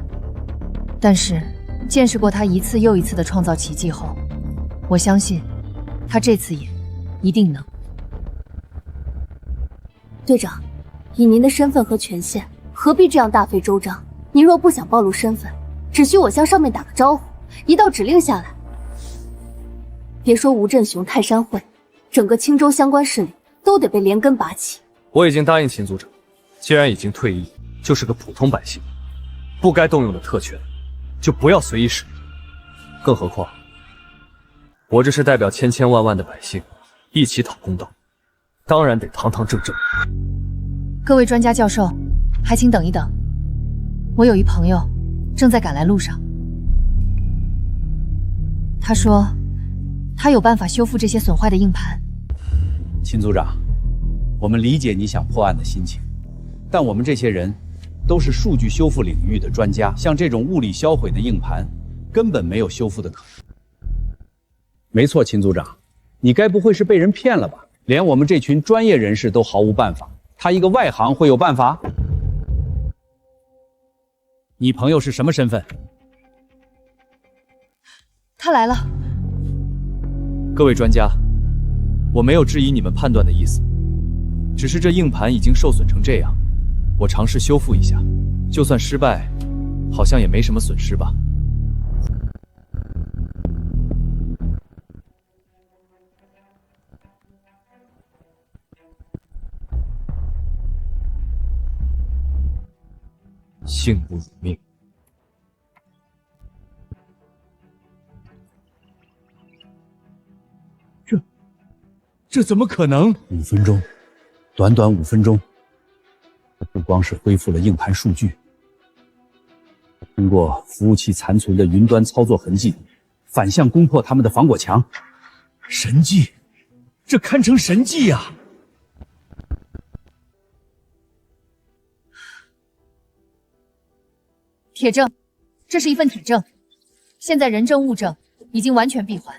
但是见识过他一次又一次的创造奇迹后，我相信他这次也一定能。队长，以您的身份和权限，何必这样大费周章？您若不想暴露身份，只需我向上面打个招呼，一道指令下来，别说吴振雄、泰山会，整个青州相关势力都得被连根拔起。我已经答应秦组长，既然已经退役，就是个普通百姓，不该动用的特权，就不要随意使用。更何况，我这是代表千千万万的百姓，一起讨公道，当然得堂堂正正。各位专家教授，还请等一等，我有一朋友正在赶来路上。他说，他有办法修复这些损坏的硬盘。秦组长，我们理解你想破案的心情，但我们这些人都是数据修复领域的专家，像这种物理销毁的硬盘，根本没有修复的可能。没错，秦组长，你该不会是被人骗了吧？连我们这群专业人士都毫无办法，他一个外行会有办法？你朋友是什么身份？他来了。各位专家，我没有质疑你们判断的意思，只是这硬盘已经受损成这样，我尝试修复一下，就算失败，好像也没什么损失吧。幸不辱命。这怎么可能？5分钟，短短5分钟，不光是恢复了硬盘数据，通过服务器残存的云端操作痕迹，反向攻破他们的防火墙。神迹，这堪称神迹呀！铁证，这是一份铁证，现在人证物证已经完全闭环，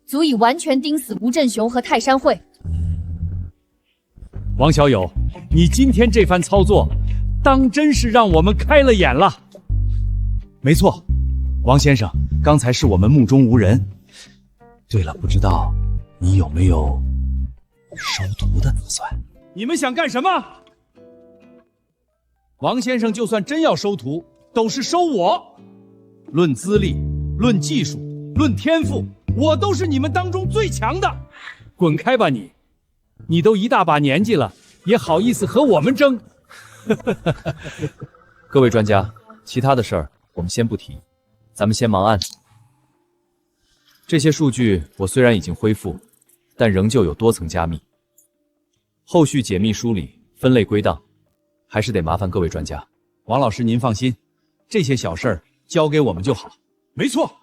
足以完全钉死吴振雄和泰山会。王小友，你今天这番操作，当真是让我们开了眼了。没错，王先生，刚才是我们目中无人。对了，不知道你有没有收徒的打算？你们想干什么？王先生就算真要收徒，都是收我。论资历，论技术，论天赋，我都是你们当中最强的。滚开吧你！你都一大把年纪了，也好意思和我们争？各位专家，其他的事儿我们先不提，咱们先忙案子。这些数据我虽然已经恢复，但仍旧有多层加密，后续解密梳理、分类归档，还是得麻烦各位专家。王老师，您放心，这些小事儿交给我们就好。没错。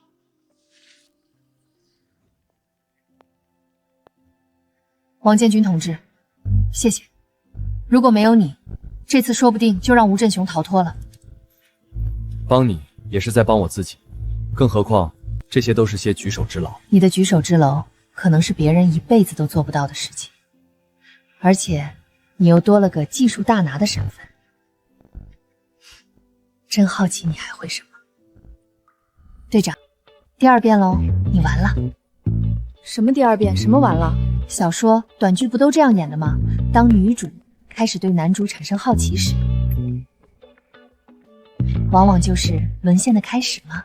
王建军同志，谢谢。如果没有你，这次说不定就让吴振雄逃脱了。帮你也是在帮我自己，更何况这些都是些举手之劳。你的举手之劳，可能是别人一辈子都做不到的事情，而且你又多了个技术大拿的身份。真好奇你还会什么。队长，第二遍喽，你完了。什么第二遍？什么完了？小说、短剧不都这样演的吗？当女主开始对男主产生好奇时，往往就是沦陷的开始吗？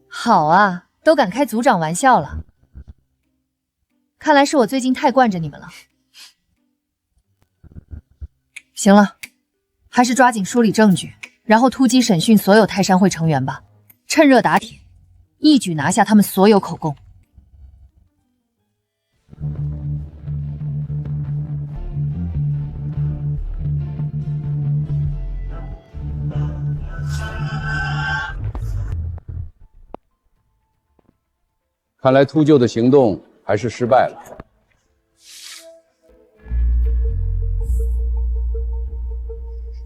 好啊，都敢开组长玩笑了。看来是我最近太惯着你们了。行了，还是抓紧梳理证据，然后突击审讯所有泰山会成员吧，趁热打铁，一举拿下他们所有口供。看来秃鹫的行动还是失败了。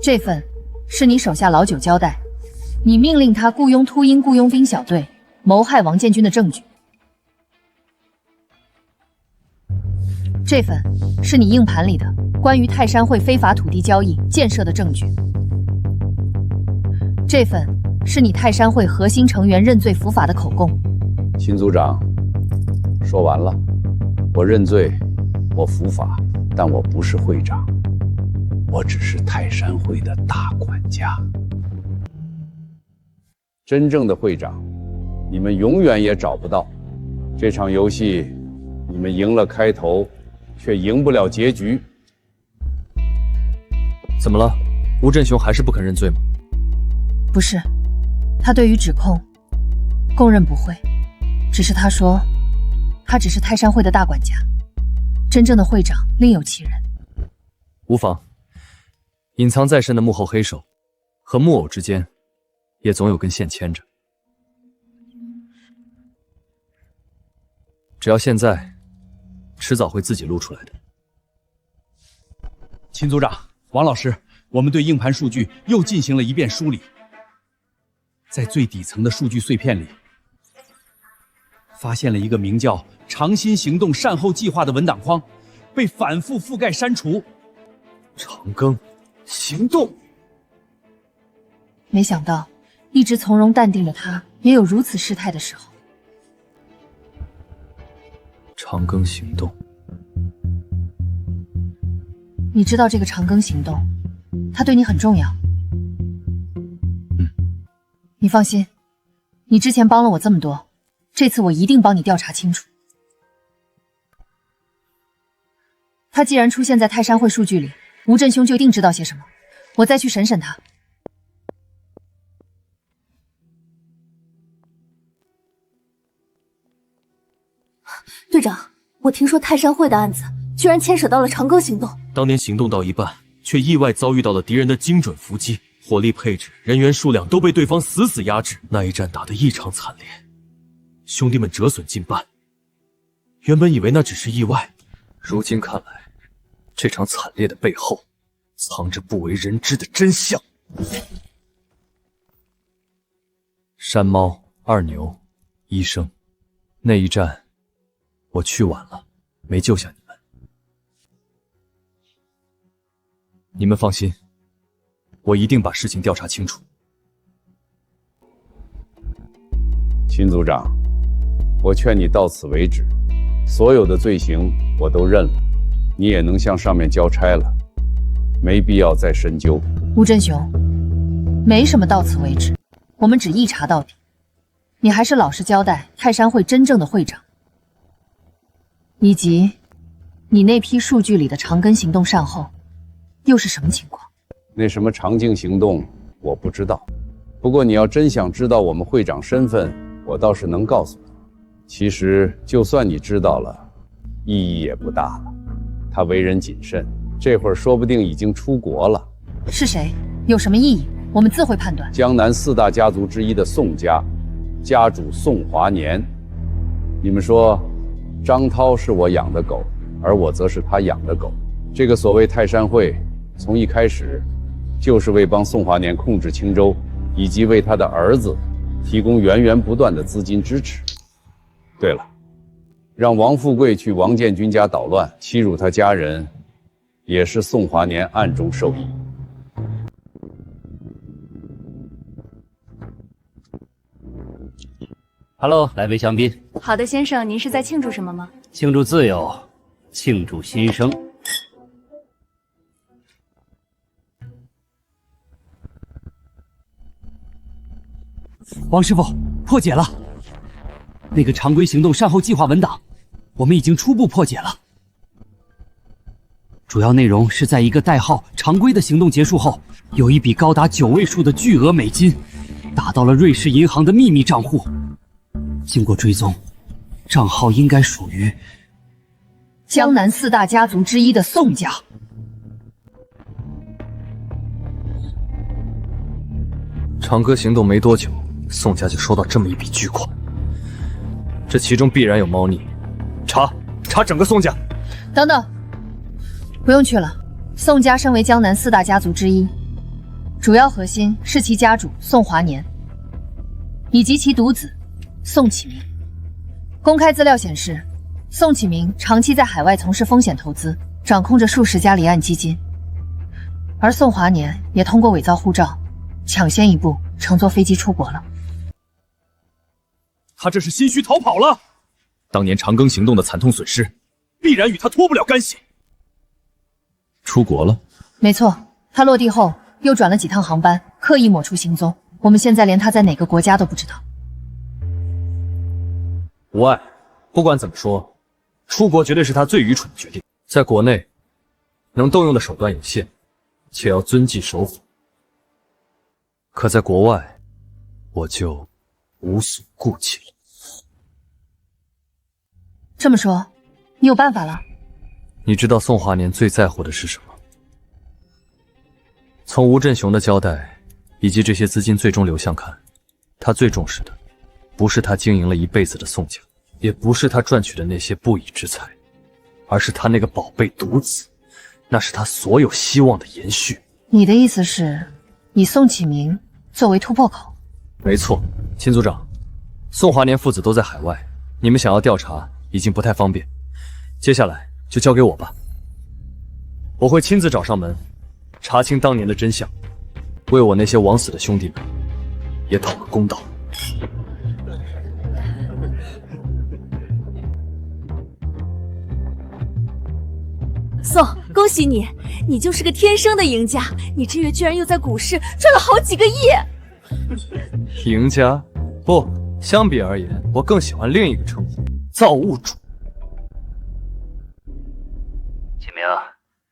这份是你手下老九交代，你命令他雇佣秃鹰雇佣兵小队谋害王建军的证据。这份是你硬盘里的关于泰山会非法土地交易建设的证据。这份是你泰山会核心成员认罪伏法的口供。秦组长，说完了，我认罪，我伏法，但我不是会长，我只是泰山会的大管家。真正的会长，你们永远也找不到。这场游戏，你们赢了开头，却赢不了结局。怎么了？吴振雄还是不肯认罪吗？不是，他对于指控供认不讳，只是他说他只是泰山会的大管家，真正的会长另有其人。无妨，隐藏在身的幕后黑手和木偶之间也总有根线牵着，只要现在，迟早会自己露出来的。秦组长，王老师，我们对硬盘数据又进行了一遍梳理，在最底层的数据碎片里，发现了一个名叫“长心行动善后计划”的文档框，被反复覆盖删除。长庚行动，没想到一直从容淡定的他，也有如此失态的时候。长庚行动，你知道这个长庚行动，他对你很重要。你放心，你之前帮了我这么多，这次我一定帮你调查清楚。他既然出现在泰山会数据里，吴振兄就一定知道些什么，我再去审审他。队长，我听说泰山会的案子居然牵扯到了长庚行动。当年行动到一半，却意外遭遇到了敌人的精准伏击，火力配置、人员数量都被对方死死压制。那一战打得异常惨烈，兄弟们折损近半。原本以为那只是意外，如今看来，这场惨烈的背后，藏着不为人知的真相。山猫、二牛、医生，那一战，我去晚了，没救下你们。你们放心，我一定把事情调查清楚。秦组长，我劝你到此为止，所有的罪行我都认了，你也能向上面交差了，没必要再深究。吴振雄，没什么到此为止，我们只一查到底。你还是老实交代泰山会真正的会长，以及你那批数据里的长庚行动善后又是什么情况？那什么长颈行动我不知道，不过你要真想知道我们会长身份，我倒是能告诉你。其实就算你知道了，意义也不大了。他为人谨慎，这会儿说不定已经出国了。是谁？有什么意义？我们自会判断。江南4大家族之一的宋家，家主宋华年。你们说，张涛是我养的狗，而我则是他养的狗。这个所谓泰山会，从一开始就是为帮宋华年控制青州，以及为他的儿子提供源源不断的资金支持。对了，让王富贵去王建军家捣乱，欺辱他家人，也是宋华年暗中授意。Hello， 来杯香槟。好的，先生，您是在庆祝什么吗？庆祝自由，庆祝新生。王师傅，破解了！那个常规行动善后计划文档，我们已经初步破解了。主要内容是在一个代号“常规”的行动结束后，有一笔高达9位数的巨额美金打到了瑞士银行的秘密账户。经过追踪，账号应该属于江南4大家族之一的宋家。长歌行动没多久，宋家就收到这么一笔巨款，这其中必然有猫腻。查整个宋家。等等，不用去了。宋家身为江南4大家族之一，主要核心是其家主宋华年，以及其独子宋启明。公开资料显示，宋启明长期在海外从事风险投资，掌控着数十家离岸基金，而宋华年也通过伪造护照，抢先一步乘坐飞机出国了。他这是心虚逃跑了。当年长庚行动的惨痛损失，必然与他脱不了干系。出国了？没错，他落地后又转了几趟航班，刻意抹除行踪。我们现在连他在哪个国家都不知道。无碍，不管怎么说，出国绝对是他最愚蠢的决定。在国内，能动用的手段有限，且要遵纪守法。可在国外，我就无所顾忌了。这么说，你有办法了？你知道宋华年最在乎的是什么？从吴振雄的交代以及这些资金最终流向看，他最重视的不是他经营了一辈子的宋家，也不是他赚取的那些不义之财，而是他那个宝贝独子，那是他所有希望的延续。你的意思是，以宋启明作为突破口？没错，秦组长，宋华年父子都在海外，你们想要调查已经不太方便，接下来就交给我吧。我会亲自找上门，查清当年的真相，为我那些枉死的兄弟们也讨个公道。宋，恭喜你，你就是个天生的赢家！你这月居然又在股市赚了好几个亿。赢家？不，相比而言，我更喜欢另一个称呼——造物主。启明，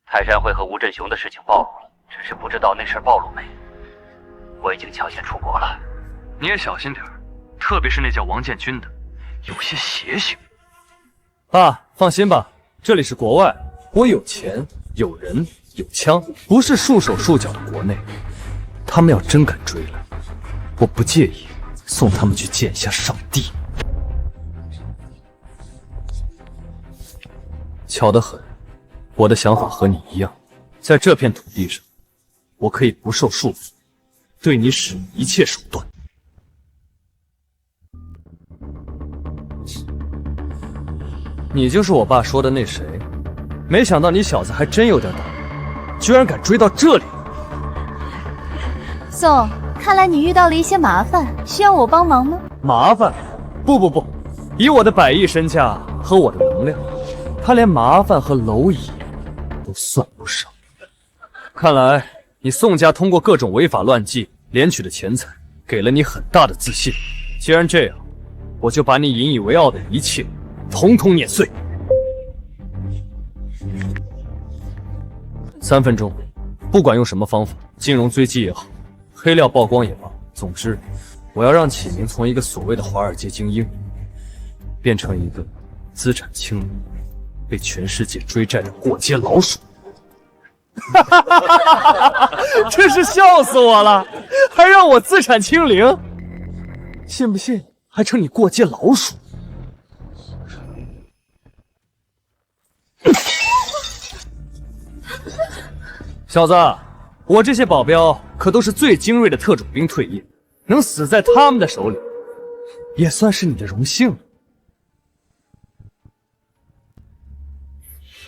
泰山会和吴振雄的事情暴露了，只是不知道那事暴露没。我已经抢先出国了。你也小心点，特别是那叫王建军的，有些邪性。爸，放心吧，这里是国外，我有钱、有人、有枪，不是束手束脚的国内。他们要真敢追来，我不介意送他们去见一下上帝。巧得很，我的想法和你一样，在这片土地上，我可以不受束缚，对你使一切手段。你就是我爸说的那谁，没想到你小子还真有点胆，居然敢追到这里。宋，看来你遇到了一些麻烦，需要我帮忙吗？麻烦？不，以我的100亿身价和我的能量，他连麻烦和蝼蚁都算不上。看来你宋家通过各种违法乱纪敛取的钱财，给了你很大的自信。既然这样，我就把你引以为傲的一切，统统碾碎。3分钟，不管用什么方法，金融追击也好，黑料曝光也罢，总之，我要让启明从一个所谓的华尔街精英，变成一个资产清零、被全世界追债的过街老鼠。真是笑死我了，还让我资产清零，信不信还称你过街老鼠？小子，我这些保镖可都是最精锐的特种兵退役，能死在他们的手里，也算是你的荣幸了。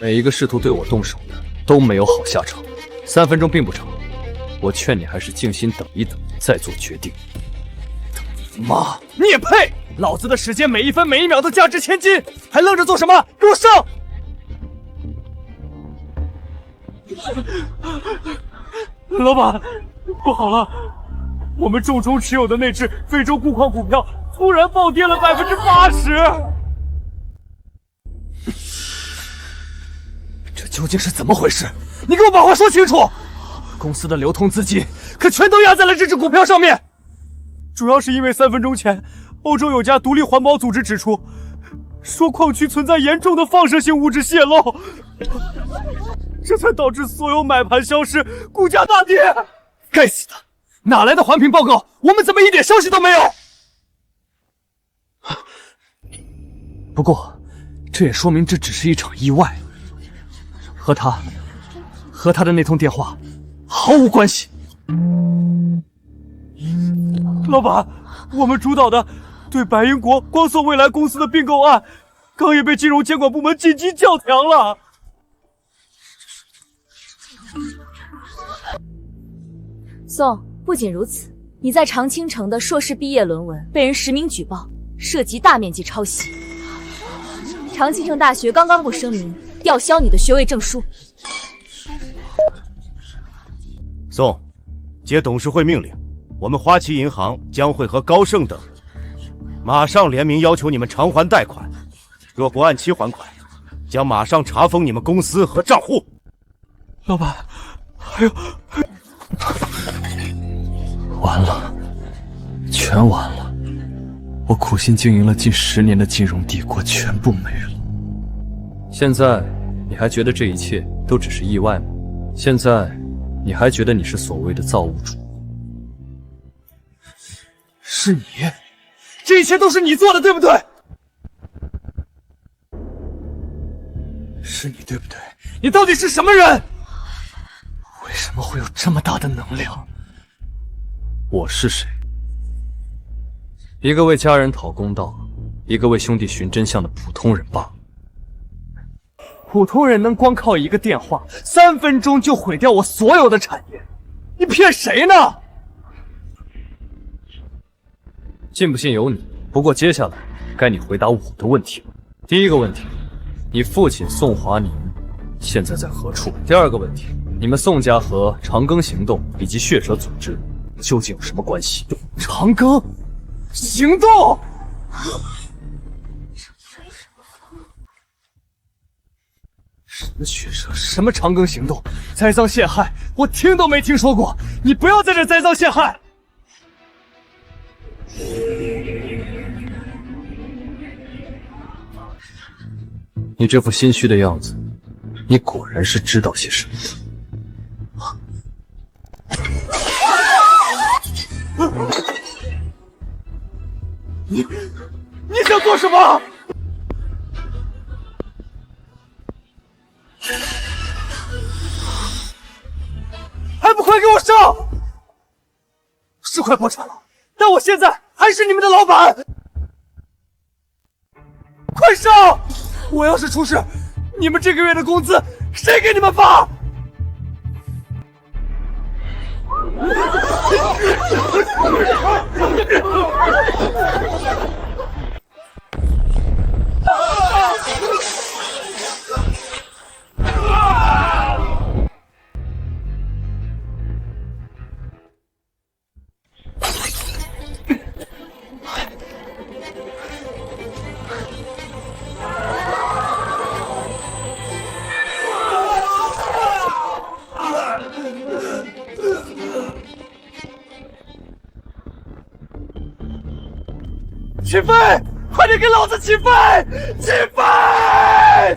每一个试图对我动手的都没有好下场。3分钟并不长，我劝你还是静心等一等，再做决定。妈，你也配！老子的时间每一分每一秒都价值千金，还愣着做什么？给我上！老板，不好了，我们重中持有的那只非洲钴矿股票突然暴跌了80%。这究竟是怎么回事？你给我把话说清楚！公司的流通资金可全都压在了这只股票上面。主要是因为3分钟前，欧洲有家独立环保组织指出，说矿区存在严重的放射性物质泄漏，这才导致所有买盘消失，股价大跌。该死的，哪来的环评报告？我们怎么一点消息都没有？不过，这也说明这只是一场意外，和他的那通电话毫无关系。老板，我们主导的对白银国光速未来公司的并购案，刚也被金融监管部门紧急叫停了。宋，不仅如此，你在长青城的硕士毕业论文被人实名举报，涉及大面积抄袭。长青城大学刚刚不声明吊销你的学位证书。宋，接董事会命令，我们花旗银行将会和高盛等马上联名要求你们偿还贷款，若不按期还款，将马上查封你们公司和账户。老板，还有，完了，全完了！我苦心经营了近10年的金融帝国全部没了。现在你还觉得这一切都只是意外吗？现在你还觉得你是所谓的造物主？是你，这一切都是你做的，对不对？是你，对不对？你到底是什么人？为什么会有这么大的能量？我是谁？一个为家人讨公道，一个为兄弟寻真相的普通人罢了。普通人能光靠一个电话，3分钟就毁掉我所有的产业？你骗谁呢？信不信由你。不过接下来该你回答我的问题了。第一个问题，你父亲宋华宁现在在何处？第二个问题，你们宋家和长庚行动以及血蛇组织究竟有什么关系？长庚行动？什么血蛇？什么长庚行动？栽赃陷害，我听都没听说过！你不要在这栽赃陷害！你这副心虚的样子，你果然是知道些什么的。你想做什么？还不快给我上！是快破产了，但我现在还是你们的老板。快上！我要是出事，你们这个月的工资谁给你们发？起飞！快点给老子起飞！起飞！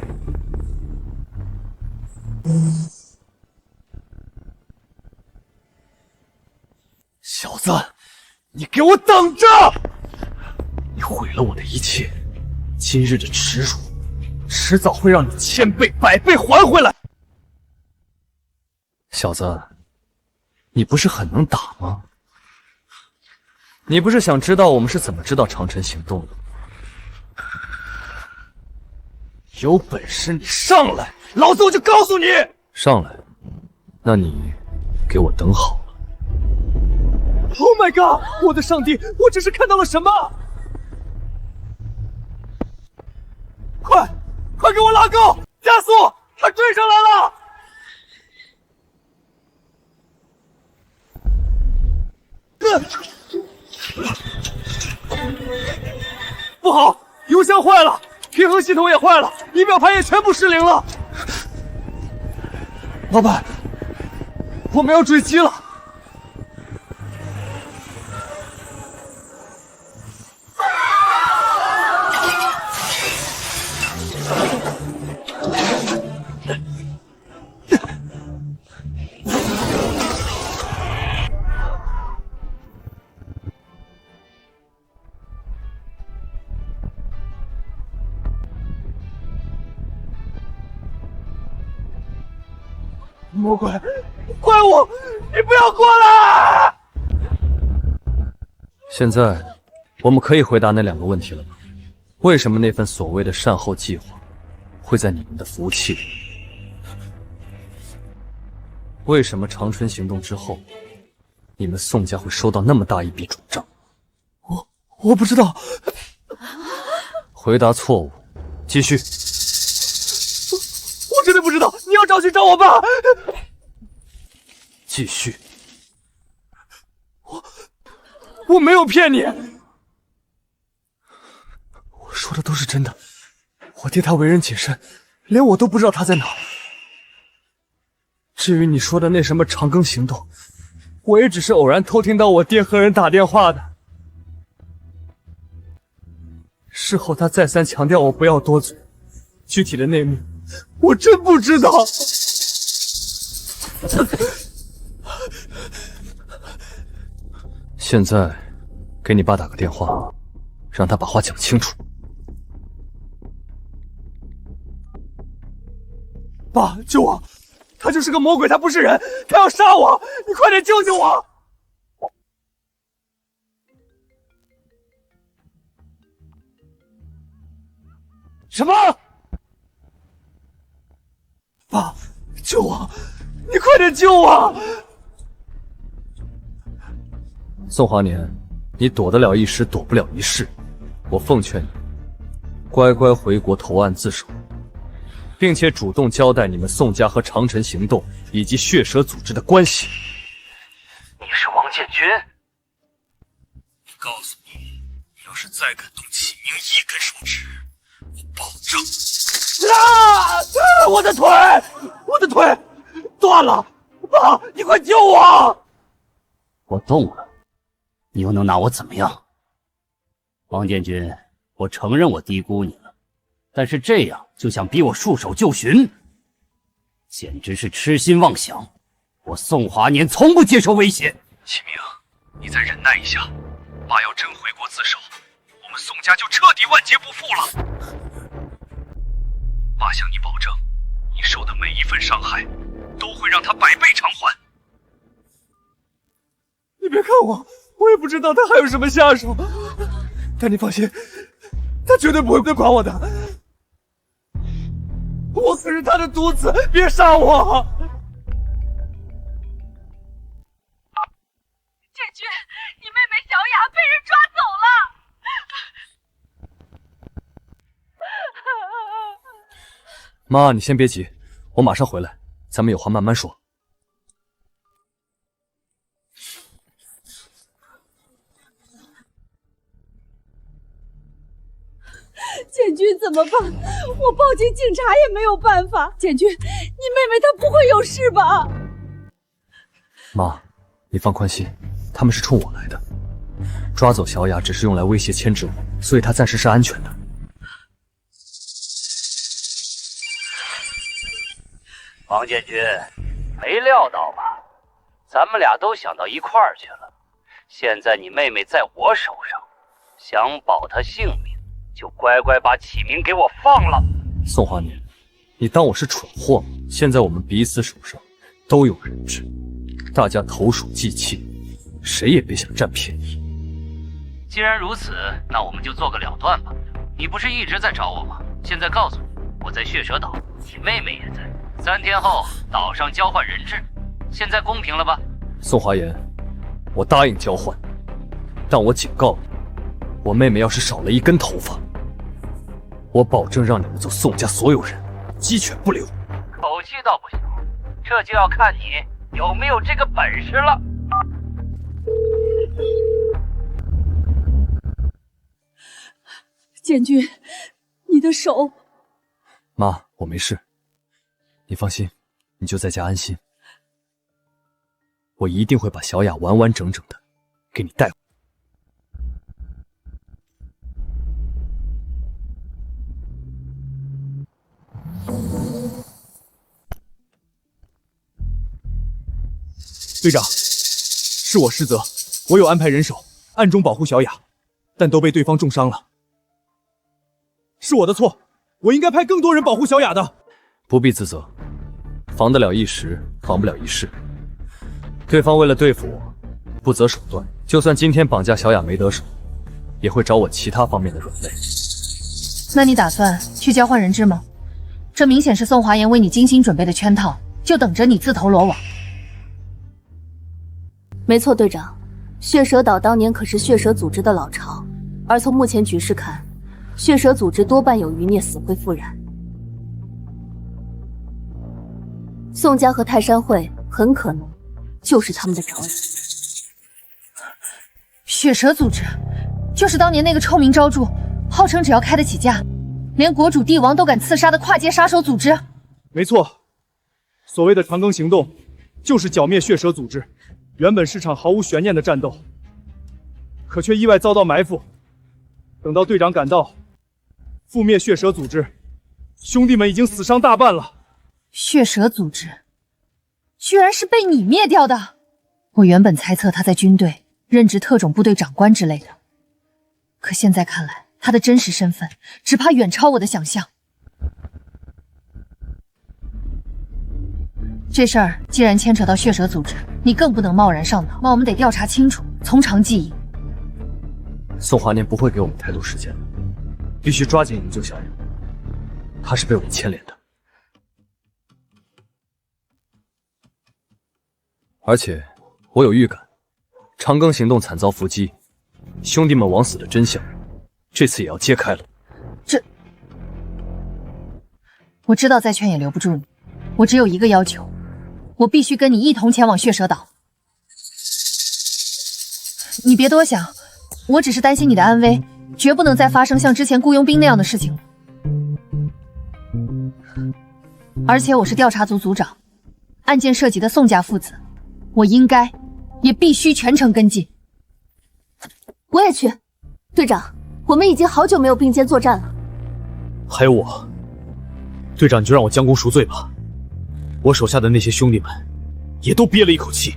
小子，你给我等着！你毁了我的一切，今日的耻辱，迟早会让你1000倍、100倍还回来。小子，你不是很能打吗？你不是想知道我们是怎么知道长城行动的？有本事你上来，老子我就告诉你！上来，那你给我等好了。Oh my god！ 我的上帝，我这是看到了什么？快给我拉钩，加速！他追上来了！不好，油箱坏了，平衡系统也坏了，仪表盘也全部失灵了。老板，我们要坠机了。魔鬼，怪物，你不要过来！现在，我们可以回答那2个问题了吗？为什么那份所谓的善后计划会在你们的服务器里？为什么长春行动之后，你们宋家会收到那么大一笔转账？我不知道。回答错误，继续。我真的不知道，你要找去找我爸。继续。我没有骗你，我说的都是真的。我爹他为人谨慎，连我都不知道他在哪。至于你说的那什么长庚行动，我也只是偶然偷听到我爹和人打电话的。事后他再三强调我不要多嘴，具体的内幕我真不知道。现在给你爸打个电话，让他把话讲清楚。爸，救我！他就是个魔鬼，他不是人，他要杀我！你快点救救我！什么？爸，救我！你快点救我！宋华年，你躲得了一时，躲不了一世。我奉劝你，乖乖回国投案自首，并且主动交代你们宋家和长城行动以及血蛇组织的关系。你是王建军？告诉你，你要是再敢动启明一根手指，我保证。我的腿，我的腿断了！爸，你快救我！我动了，你又能拿我怎么样？王建军，我承认我低估你了，但是这样就想逼我束手就擒，简直是痴心妄想。我宋华年从不接受威胁。启明，你再忍耐一下，爸要真回国自首，我们宋家就彻底万劫不复了。爸向你保证，你受的每一份伤害，都会让他100倍偿还。你别看我，我也不知道他还有什么下手，但你放心，他绝对不会管我的。我可是他的独子，别杀我！建军，你妹妹小雅被人抓走了。妈，你先别急，我马上回来，咱们有话慢慢说。建军怎么办？我报警，警察也没有办法。建军，你妹妹她不会有事吧？妈，你放宽心，他们是冲我来的，抓走小雅只是用来威胁牵制我，所以她暂时是安全的。王建军，没料到吧？咱们俩都想到一块儿去了。现在你妹妹在我手上，想保她性命，就乖乖把启明给我放了。宋华年，你当我是蠢货吗？现在我们彼此手上都有人质，大家投鼠忌器，谁也别想占便宜。既然如此，那我们就做个了断吧。你不是一直在找我吗？现在告诉你，我在血蛇岛，你妹妹也在。3天后岛上交换人质，现在公平了吧？宋华言，我答应交换，但我警告你，我妹妹要是少了一根头发，我保证让你们做宋家所有人鸡犬不留。口气倒不小，这就要看你有没有这个本事了。建军，你的手……妈，我没事，你放心，你就在家安心。我一定会把小雅完完整整的给你带回。队长，是我失责，我有安排人手暗中保护小雅，但都被对方重伤了，是我的错，我应该派更多人保护小雅的。不必自责，防得了一时，防不了一世。对方为了对付我，不择手段，就算今天绑架小雅没得手，也会找我其他方面的软肋。那你打算去交换人质吗？这明显是宋华言为你精心准备的圈套，就等着你自投罗网。没错，队长，血蛇岛当年可是血蛇组织的老巢，而从目前局势看，血蛇组织多半有余孽死灰复燃。宋家和泰山会很可能就是他们的着人。血蛇组织就是当年那个臭名昭著，号称只要开得起价，连国主帝王都敢刺杀的跨界杀手组织。没错，所谓的长庚行动就是剿灭血蛇组织。原本是场毫无悬念的战斗，可却意外遭到埋伏。等到队长赶到，覆灭血蛇组织，兄弟们已经死伤大半了。血蛇组织居然是被你灭掉的！我原本猜测他在军队任职特种部队长官之类的，可现在看来，他的真实身份只怕远超我的想象。这事儿既然牵扯到血蛇组织，你更不能贸然上脑。那我们得调查清楚，从长计议。宋华年不会给我们太多时间的，必须抓紧营救小雅，他是被我们牵连的。而且我有预感，长庚行动惨遭伏击，兄弟们枉死的真相，这次也要揭开了。我知道再劝也留不住你，我只有一个要求。我必须跟你一同前往血蛇岛。你别多想，我只是担心你的安危，绝不能再发生像之前雇佣兵那样的事情了。而且我是调查组组长，案件涉及的宋家父子，我应该也必须全程跟进。我也去，队长，我们已经好久没有并肩作战了。还有我，队长，你就让我将功赎罪吧。我手下的那些兄弟们也都憋了一口气。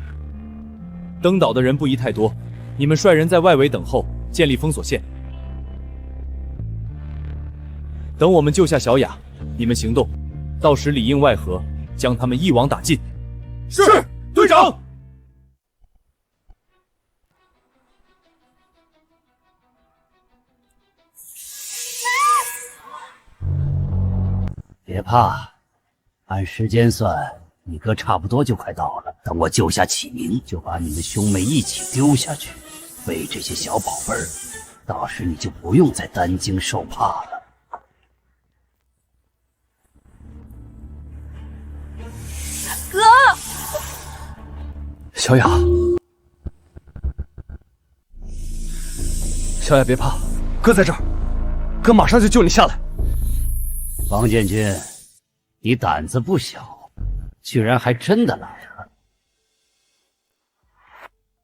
登岛的人不宜太多，你们率人在外围等候，建立封锁线。等我们救下小雅，你们行动，到时里应外合，将他们一网打尽。是，队长。别怕，按时间算，你哥差不多就快到了。等我救下启明，就把你们兄妹一起丢下去，为这些小宝贝儿，到时你就不用再担惊受怕了。哥，小雅，小雅别怕，哥在这儿，哥马上就救你下来。王建军，你胆子不小，居然还真的来了。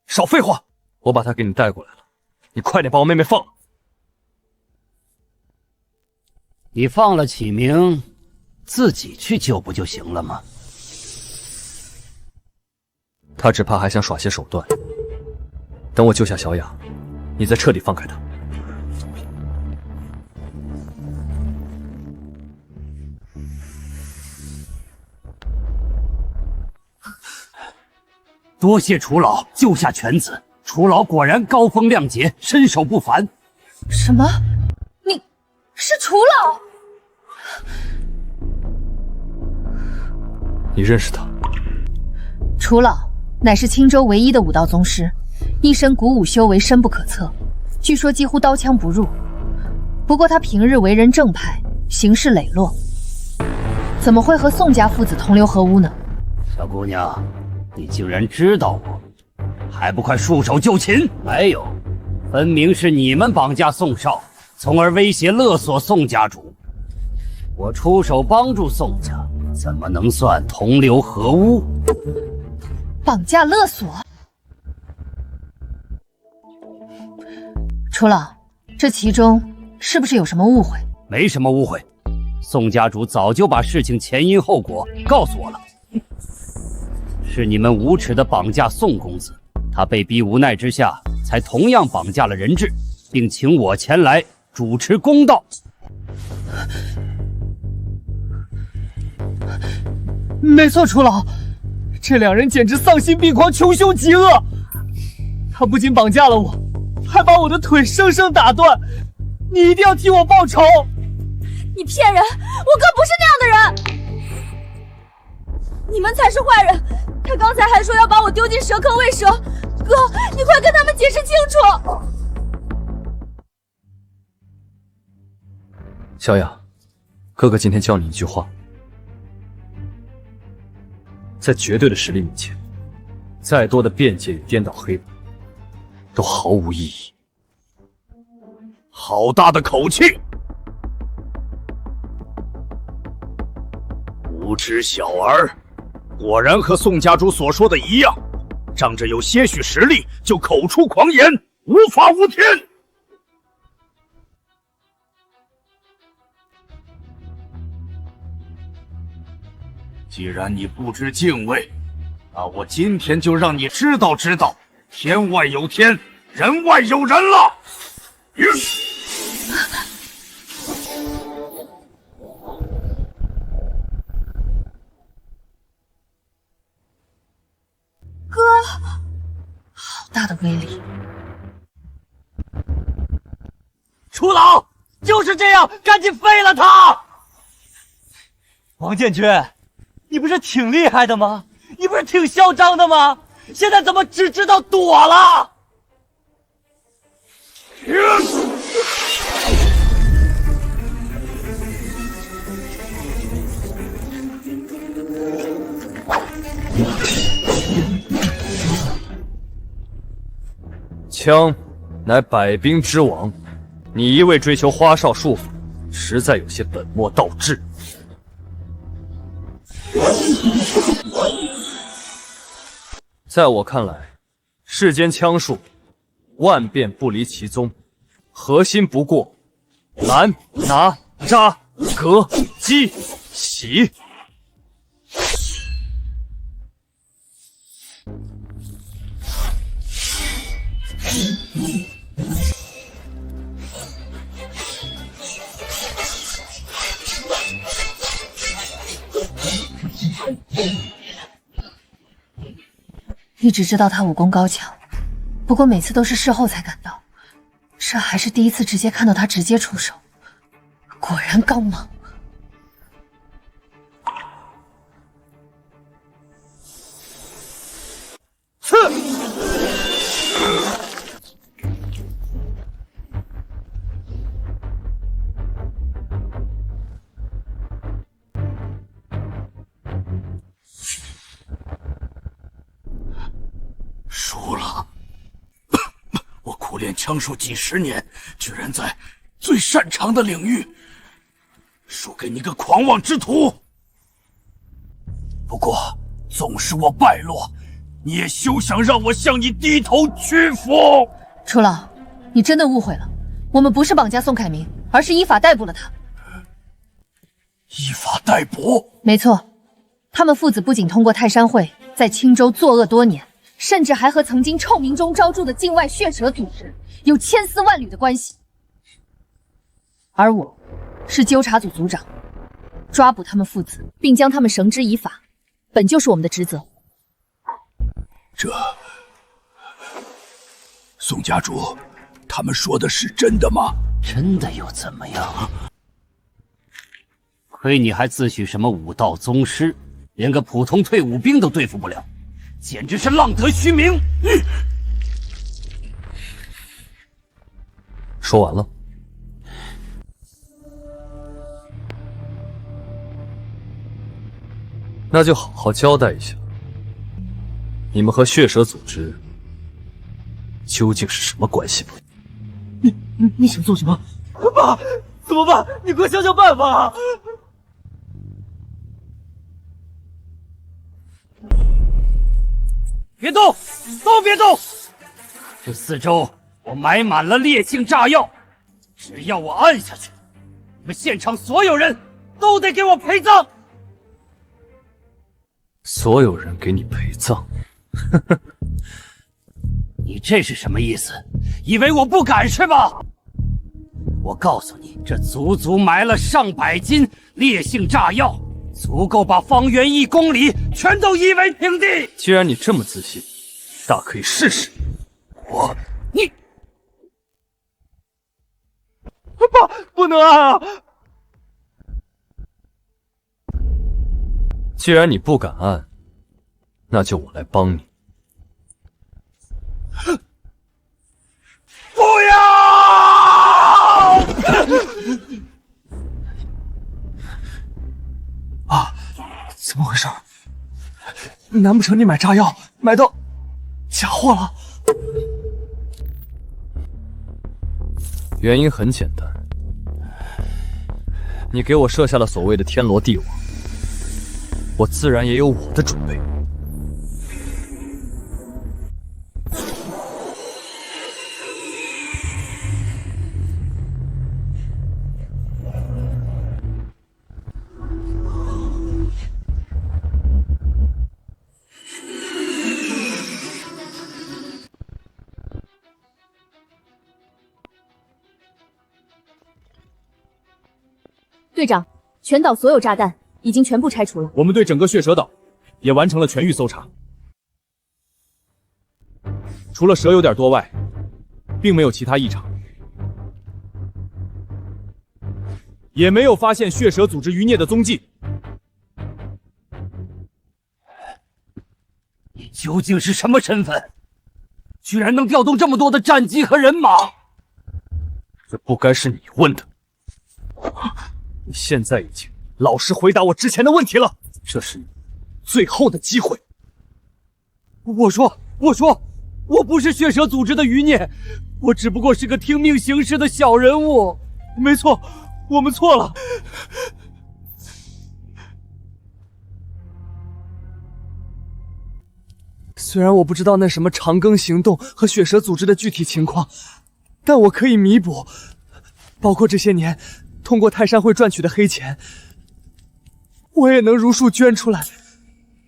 少废话，我把她给你带过来了，你快点把我妹妹放了。你放了启明，自己去救不就行了吗？他只怕还想耍些手段。等我救下小雅，你再彻底放开他。多谢楚老救下犬子，楚老果然高风亮节，身手不凡。什么？你是楚老？你认识他？楚老乃是青州唯一的武道宗师，一身古武修为深不可测，据说几乎刀枪不入。不过他平日为人正派，行事磊落，怎么会和宋家父子同流合污呢？小姑娘，你竟然知道我，还不快束手就擒！还有，分明是你们绑架宋少，从而威胁勒索宋家主。我出手帮助宋家，怎么能算同流合污？绑架勒索？楚老，这其中是不是有什么误会？没什么误会，宋家主早就把事情前因后果告诉我了。是你们无耻的绑架宋公子，他被逼无奈之下，才同样绑架了人质，并请我前来主持公道。没错，楚老，这两人简直丧心病狂，穷凶极恶。他不仅绑架了我，还把我的腿生生打断。你一定要替我报仇！你骗人！我哥不是那样的人，你们才是坏人。他刚才还说要把我丢进蛇坑喂蛇，哥，你快跟他们解释清楚。小雅，哥哥今天教你一句话。在绝对的实力面前，再多的辩解与颠倒黑白，都毫无意义。好大的口气！无知小儿，果然和宋家主所说的一样，仗着有些许实力就口出狂言，无法无天。既然你不知敬畏，那我今天就让你知道知道，天外有天，人外有人了。哥，好大的威力！楚老就是这样，赶紧废了他！王建军，你不是挺厉害的吗？你不是挺嚣张的吗？现在怎么只知道躲了？枪乃百兵之王，你一味追求花哨术法，实在有些本末倒置。在我看来，世间枪术万变不离其宗，核心不过拦、拿、扎、格、击、洗。一直知道他武功高强，不过每次都是事后才赶到，这还是第一次直接看到他直接出手，果然刚猛。刺！输了！我苦练枪术几十年，居然在最擅长的领域输给你个狂妄之徒。不过，纵使我败落，你也休想让我向你低头屈服。楚老，你真的误会了，我们不是绑架宋凯明，而是依法逮捕了他。依法逮捕。没错，他们父子不仅通过泰山会在青州作恶多年，甚至还和曾经臭名中昭著的境外血蛇组织有千丝万缕的关系。而我，是纠察组组长，抓捕他们父子，并将他们绳之以法，本就是我们的职责。这，宋家主，他们说的是真的吗？真的又怎么样？亏你还自诩什么武道宗师，连个普通退伍兵都对付不了，简直是浪得虚名！说完了。那就好好交代一下，你们和血蛇组织究竟是什么关系吧？你想做什么？爸，怎么办？你快想想办法！别动，都别动！这四周我埋满了烈性炸药，只要我按下去，你们现场所有人都得给我陪葬。所有人给你陪葬？你这是什么意思？以为我不敢是吧？我告诉你，这足足埋了上百斤烈性炸药，足够把方圆1公里全都夷为平地。既然你这么自信，大可以试试。你，爸，不能按啊！既然你不敢按，那就我来帮你。不要！啊，怎么回事？难不成你买炸药买到假货了？原因很简单，你给我设下了所谓的天罗地网，我自然也有我的准备。队长，全岛所有炸弹已经全部拆除了。我们对整个血蛇岛也完成了全域搜查，除了蛇有点多外，并没有其他异常，也没有发现血蛇组织余孽的踪迹。你究竟是什么身份？居然能调动这么多的战机和人马？这不该是你问的。你现在已经老实回答我之前的问题了，这是你最后的机会。我说，我不是血蛇组织的余孽，我只不过是个听命行事的小人物。没错，我们错了。虽然我不知道那什么长庚行动和血蛇组织的具体情况，但我可以弥补，包括这些年通过泰山会赚取的黑钱，我也能如数捐出来，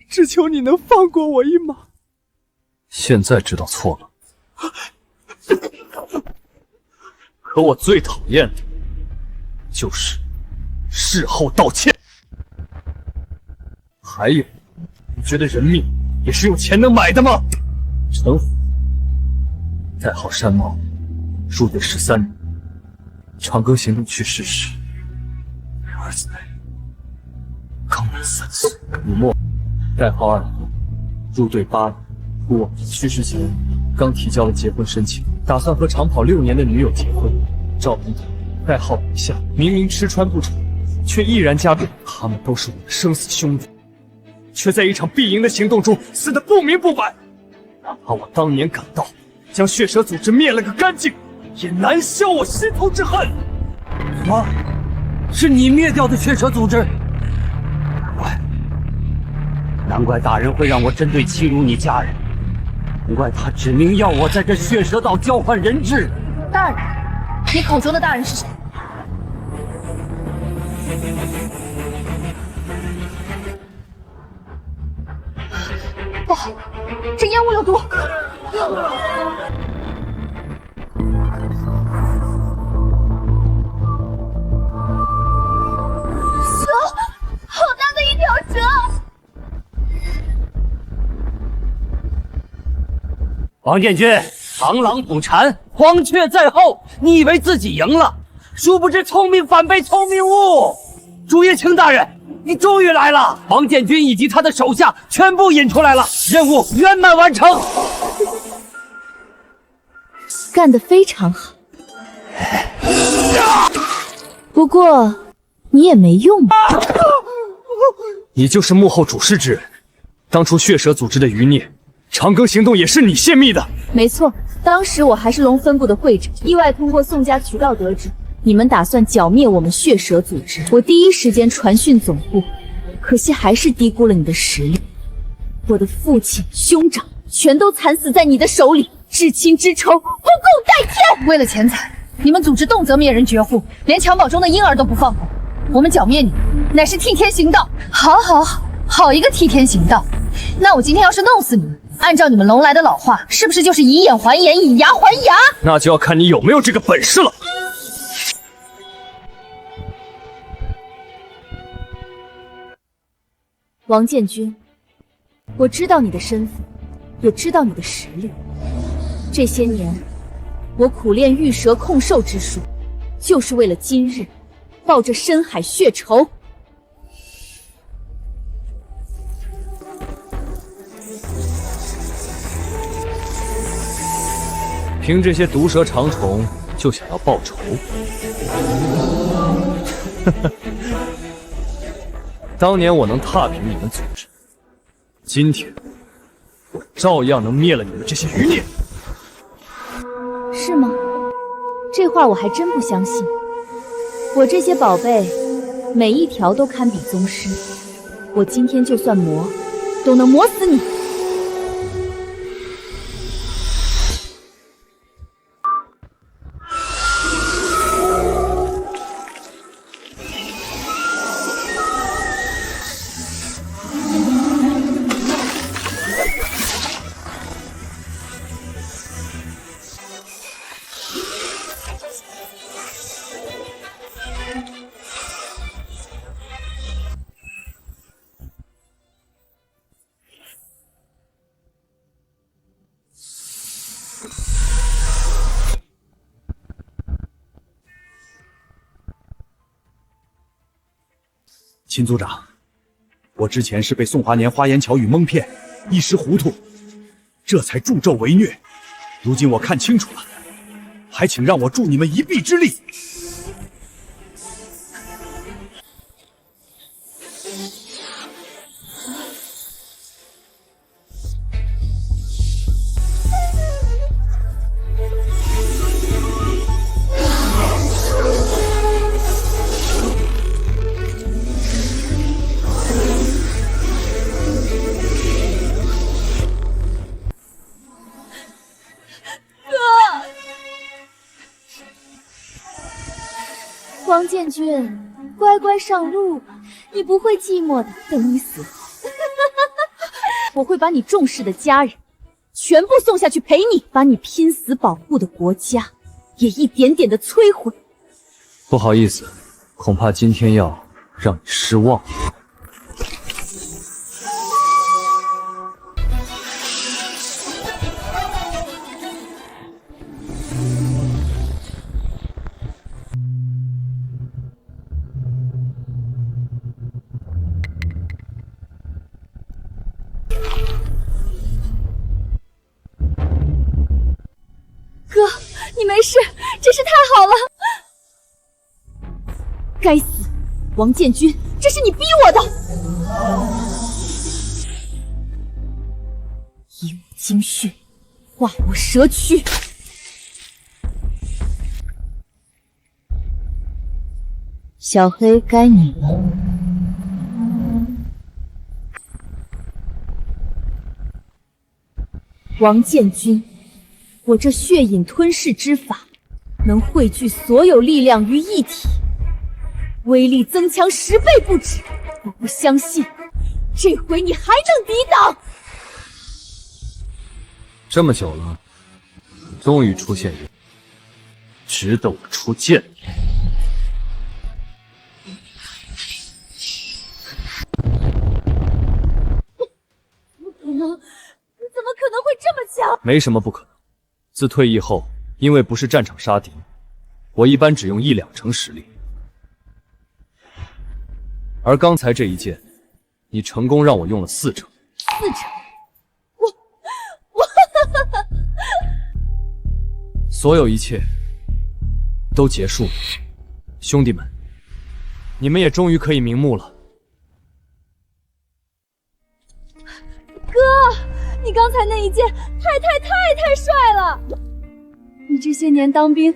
只求你能放过我一马。现在知道错了，可我最讨厌的就是事后道歉。还有，你觉得人命也是用钱能买的吗？陈虎，代号山猫，入队13年，长庚行动去世时，儿子刚满3岁。李默，代号2，入队8年，不过去世前刚提交了结婚申请，打算和长跑6年的女友结婚。赵明腾，代号5下，明明吃穿不愁，却毅然加入。他们都是我的生死兄弟，却在一场必赢的行动中死得不明不白。哪怕我当年赶到，将血蛇组织灭了个干净，也难消我心头之恨。什么？是你灭掉的血蛇组织？难怪大人会让我针对欺辱你家人，难怪他指明要我在这血蛇岛交换人质。大人，你口中的大人是谁？不好，这烟雾有毒！好大的一条蛇！王建军，螳螂捕蝉，黄雀在后。你以为自己赢了，殊不知聪明反被聪明误。朱叶青大人，你终于来了！王建军以及他的手下全部引出来了，任务圆满完成。干得非常好，不过你也没用啊。你就是幕后主事之人，当初血蛇组织的余孽，长庚行动也是你泄密的。没错，当时我还是龙分部的会长，意外通过宋家渠道得知你们打算剿灭我们血蛇组织，我第一时间传讯总部，可惜还是低估了你的实力。我的父亲、兄长全都惨死在你的手里，至亲之仇不共戴天。为了钱财，你们组织动辄灭人绝户，连襁褓中的婴儿都不放过。我们剿灭你，乃是替天行道。好一个替天行道！那我今天要是弄死你们，按照你们龙来的老话，是不是就是以眼还眼，以牙还牙？那就要看你有没有这个本事了。王建军，我知道你的身份，也知道你的实力。这些年，我苦练御蛇控兽之术，就是为了今日报这深海血仇。凭这些毒蛇长虫就想要报仇？当年我能踏平你们组织，今天我照样能灭了你们这些余孽。是吗？这话我还真不相信。我这些宝贝，每一条都堪比宗师，我今天就算磨，都能磨死你。秦组长，我之前是被宋华年花言巧语蒙骗，一时糊涂，这才助纣为虐。如今我看清楚了，还请让我助你们一臂之力。王建军，乖乖上路吧，你不会寂寞的。等你死后，我会把你重视的家人全部送下去陪你，把你拼死保护的国家也一点点的摧毁。不好意思，恐怕今天要让你失望。哥，你没事，真是太好了！该死，王建军，这是你逼我的！以我精血，化我蛇躯。小黑，该你了。王建军，我这血饮吞噬之法，能汇聚所有力量于一体，威力增强10倍不止。我不相信，这回你还能抵挡？这么久了，终于出现一个值得我出剑。怎么可能会这么强？没什么不可能。自退役后，因为不是战场杀敌，我一般只用1-2成实力。而刚才这一剑，你成功让我用了4成。4成？所有一切都结束了，兄弟们，你们也终于可以瞑目了。哥，你刚才那一剑太帅了！你这些年当兵，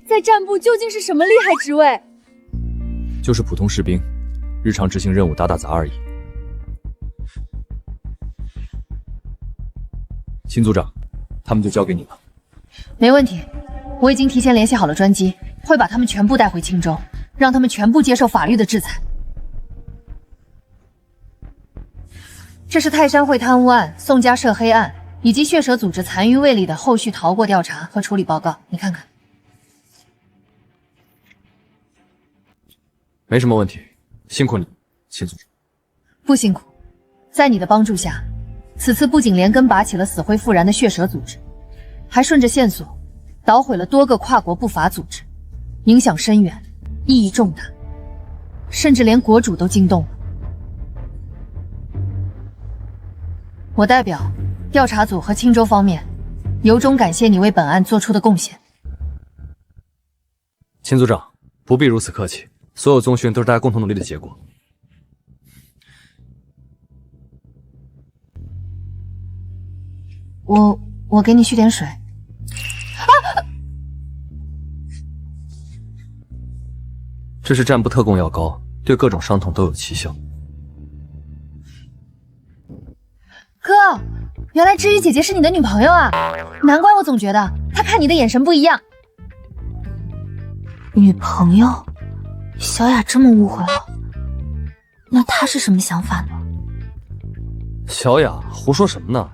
在战部究竟是什么厉害职位？就是普通士兵，日常执行任务打打杂而已。秦组长，他们就交给你了。没问题，我已经提前联系好了专机，会把他们全部带回青州，让他们全部接受法律的制裁。这是泰山会贪污案、宋家涉黑案以及血蛇组织残余卫里的后续逃过调查和处理报告，你看看。没什么问题，辛苦你，秦组长。不辛苦，在你的帮助下，此次不仅连根拔起了死灰复燃的血蛇组织，还顺着线索捣毁了多个跨国不法组织，影响深远，意义重大，甚至连国主都惊动了。我代表调查组和青州方面，由衷感谢你为本案做出的贡献。秦组长，不必如此客气，所有宗训都是大家共同努力的结果。我给你续点水。这是战部特供药膏，对各种伤痛都有奇效。哥，原来知雨姐姐是你的女朋友啊，难怪我总觉得她看你的眼神不一样。女朋友？小雅这么误会了，那她是什么想法呢？小雅胡说什么呢？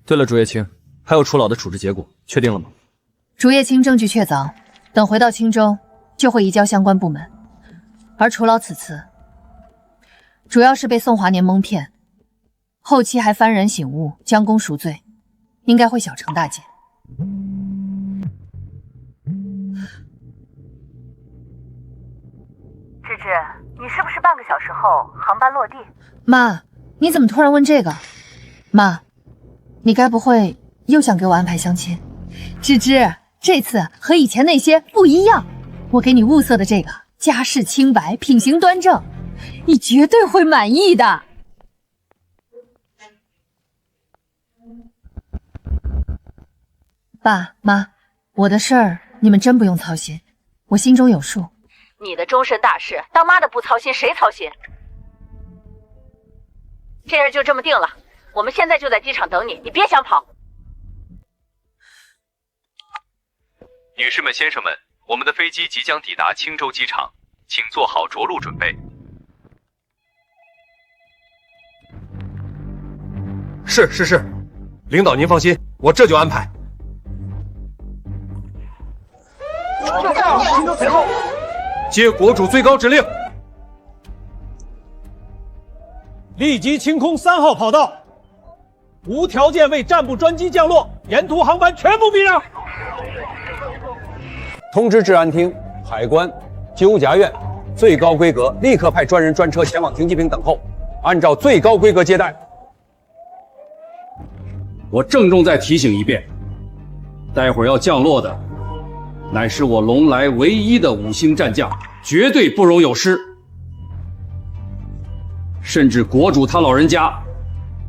对了，竹叶青，还有楚老的处置结果确定了吗？竹叶青证据确凿，等回到青州就会移交相关部门。而楚老此次主要是被宋华年蒙骗，后期还幡然醒悟，将功赎罪，应该会小惩大戒。芝芝，你是不是半个小时后航班落地？妈，你怎么突然问这个？妈，你该不会又想给我安排相亲？芝芝，这次和以前那些不一样，我给你物色的这个家世清白，品行端正，你绝对会满意的。爸妈，我的事儿你们真不用操心，我心中有数。你的终身大事，当妈的不操心谁操心？这事就这么定了，我们现在就在机场等你，你别想跑。女士们、先生们，我们的飞机即将抵达青州机场，请做好着陆准备。是，领导您放心，我这就安排。接国主最高指令，立即清空3号跑道，无条件为战部专机降落，沿途航班全部避让。通知治安厅、海关、纠察院，最高规格立刻派专人专车前往停机坪等候，按照最高规格接待。我郑重再提醒一遍，待会儿要降落的乃是我龙来唯一的5星战将，绝对不容有失。甚至国主他老人家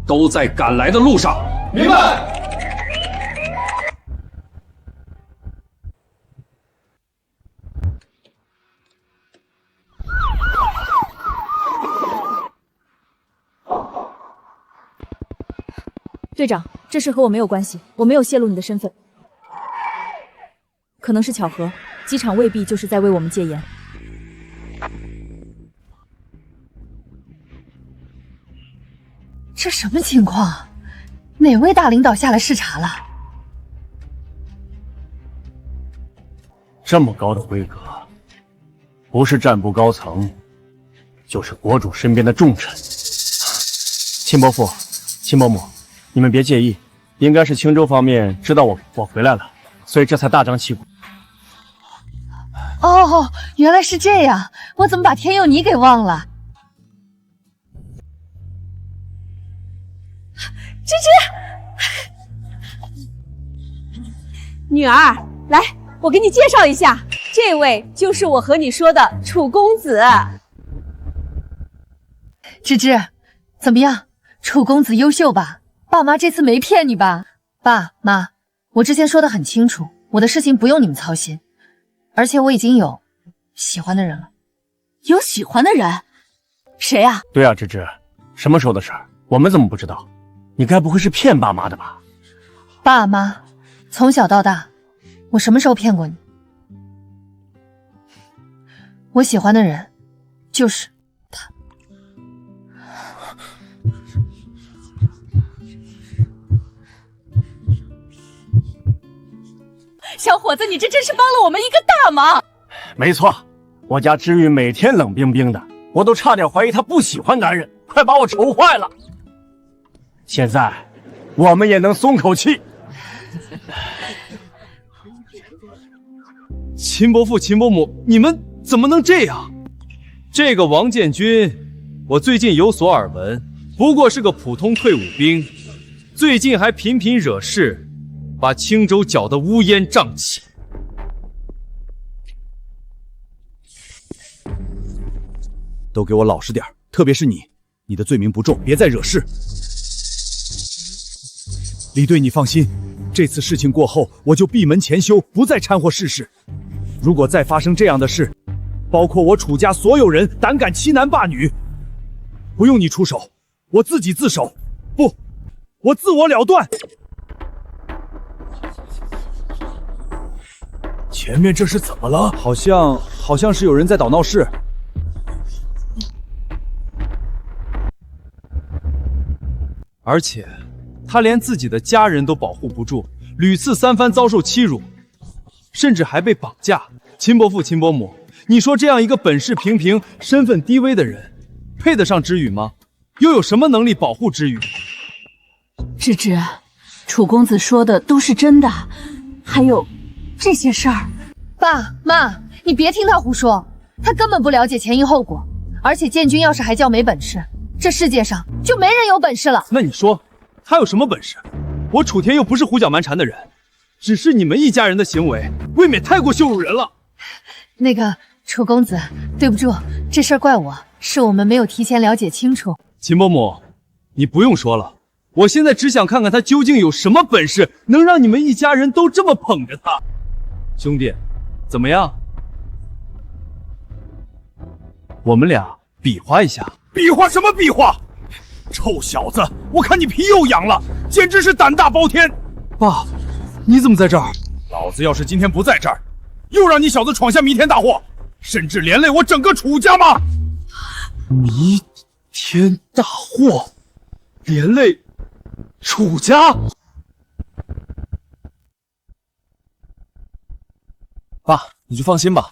都在赶来的路上。明白。队长，这事和我没有关系，我没有泄露你的身份。可能是巧合，机场未必就是在为我们戒严。这什么情况？哪位大领导下来视察了？这么高的规格，不是战部高层，就是国主身边的重臣。秦伯父、秦伯母，你们别介意，应该是青州方面知道我回来了，所以这才大张旗鼓。哦，原来是这样，我怎么把天佑你给忘了？芝芝，女儿，来，我给你介绍一下，这位就是我和你说的楚公子。芝芝，怎么样？楚公子优秀吧？爸妈这次没骗你吧？爸妈，我之前说的很清楚，我的事情不用你们操心，而且我已经有喜欢的人了。有喜欢的人？谁啊？对啊，芝芝，什么时候的事儿？我们怎么不知道？你该不会是骗爸妈的吧？爸妈，从小到大，我什么时候骗过你？我喜欢的人，就是他。小伙子，你这真是帮了我们一个大忙。没错，我家知玉每天冷冰冰的，我都差点怀疑她不喜欢男人，快把我愁坏了。现在我们也能松口气。秦伯父、秦伯母，你们怎么能这样？这个王建军，我最近有所耳闻，不过是个普通退伍兵，最近还频频惹事，把青州搅得乌烟瘴气。都给我老实点，特别是你的罪名不重，别再惹事。李队，你放心，这次事情过后，我就闭门潜修，不再掺和世事。如果再发生这样的事，包括我楚家所有人胆敢欺男霸女，不用你出手，我自己自首。不，我自我了断。前面这是怎么了？好像是有人在捣闹事。而且他连自己的家人都保护不住，屡次三番遭受欺辱，甚至还被绑架。秦伯父、秦伯母，你说这样一个本事平平、身份低微的人，配得上知羽吗？又有什么能力保护知羽？芝芝，楚公子说的都是真的，还有这些事儿。爸妈，你别听他胡说，他根本不了解前因后果。而且建军要是还叫没本事，这世界上就没人有本事了。那你说他有什么本事？我楚天又不是胡搅蛮缠的人，只是你们一家人的行为未免太过羞辱人了。那个楚公子，对不住，这事儿怪我，是我们没有提前了解清楚。秦伯母，你不用说了，我现在只想看看他究竟有什么本事，能让你们一家人都这么捧着他。兄弟，怎么样？我们俩比划一下。比划什么比划？臭小子，我看你皮又痒了，简直是胆大包天！爸，你怎么在这儿？老子要是今天不在这儿，又让你小子闯下弥天大祸，甚至连累我整个楚家吗？弥天大祸，连累楚家？爸，你就放心吧，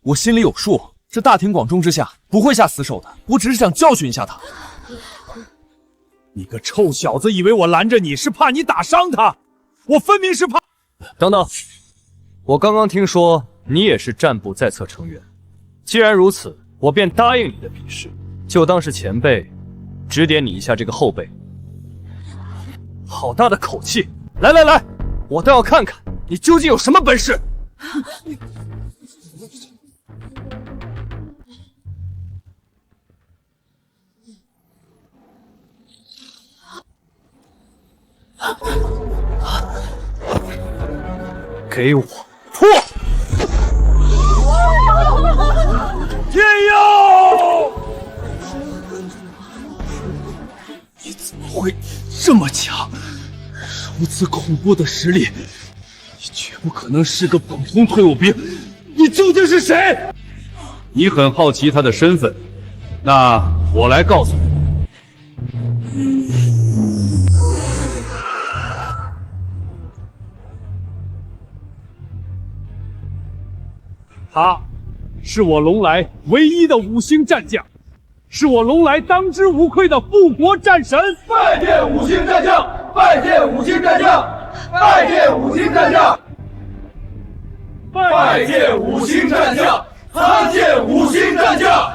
我心里有数，这大庭广众之下不会下死手的，我只是想教训一下他。你个臭小子，以为我拦着你是怕你打伤他？我分明是怕……等等，我刚刚听说你也是战部在册成员，既然如此，我便答应你的比试，就当是前辈指点你一下这个后辈。好大的口气！来来来，我倒要看看你究竟有什么本事！给我破！天佑，你怎么会这么强？如此恐怖的实力，你绝不可能是个普通退伍兵。你究竟是谁？你很好奇他的身份，那我来告诉你。他是我龙来唯一的5星战将，是我龙来当之无愧的复国战神。拜见5星战将！拜见5星战将！拜见5星战将！拜见5星战将！参见5星战将！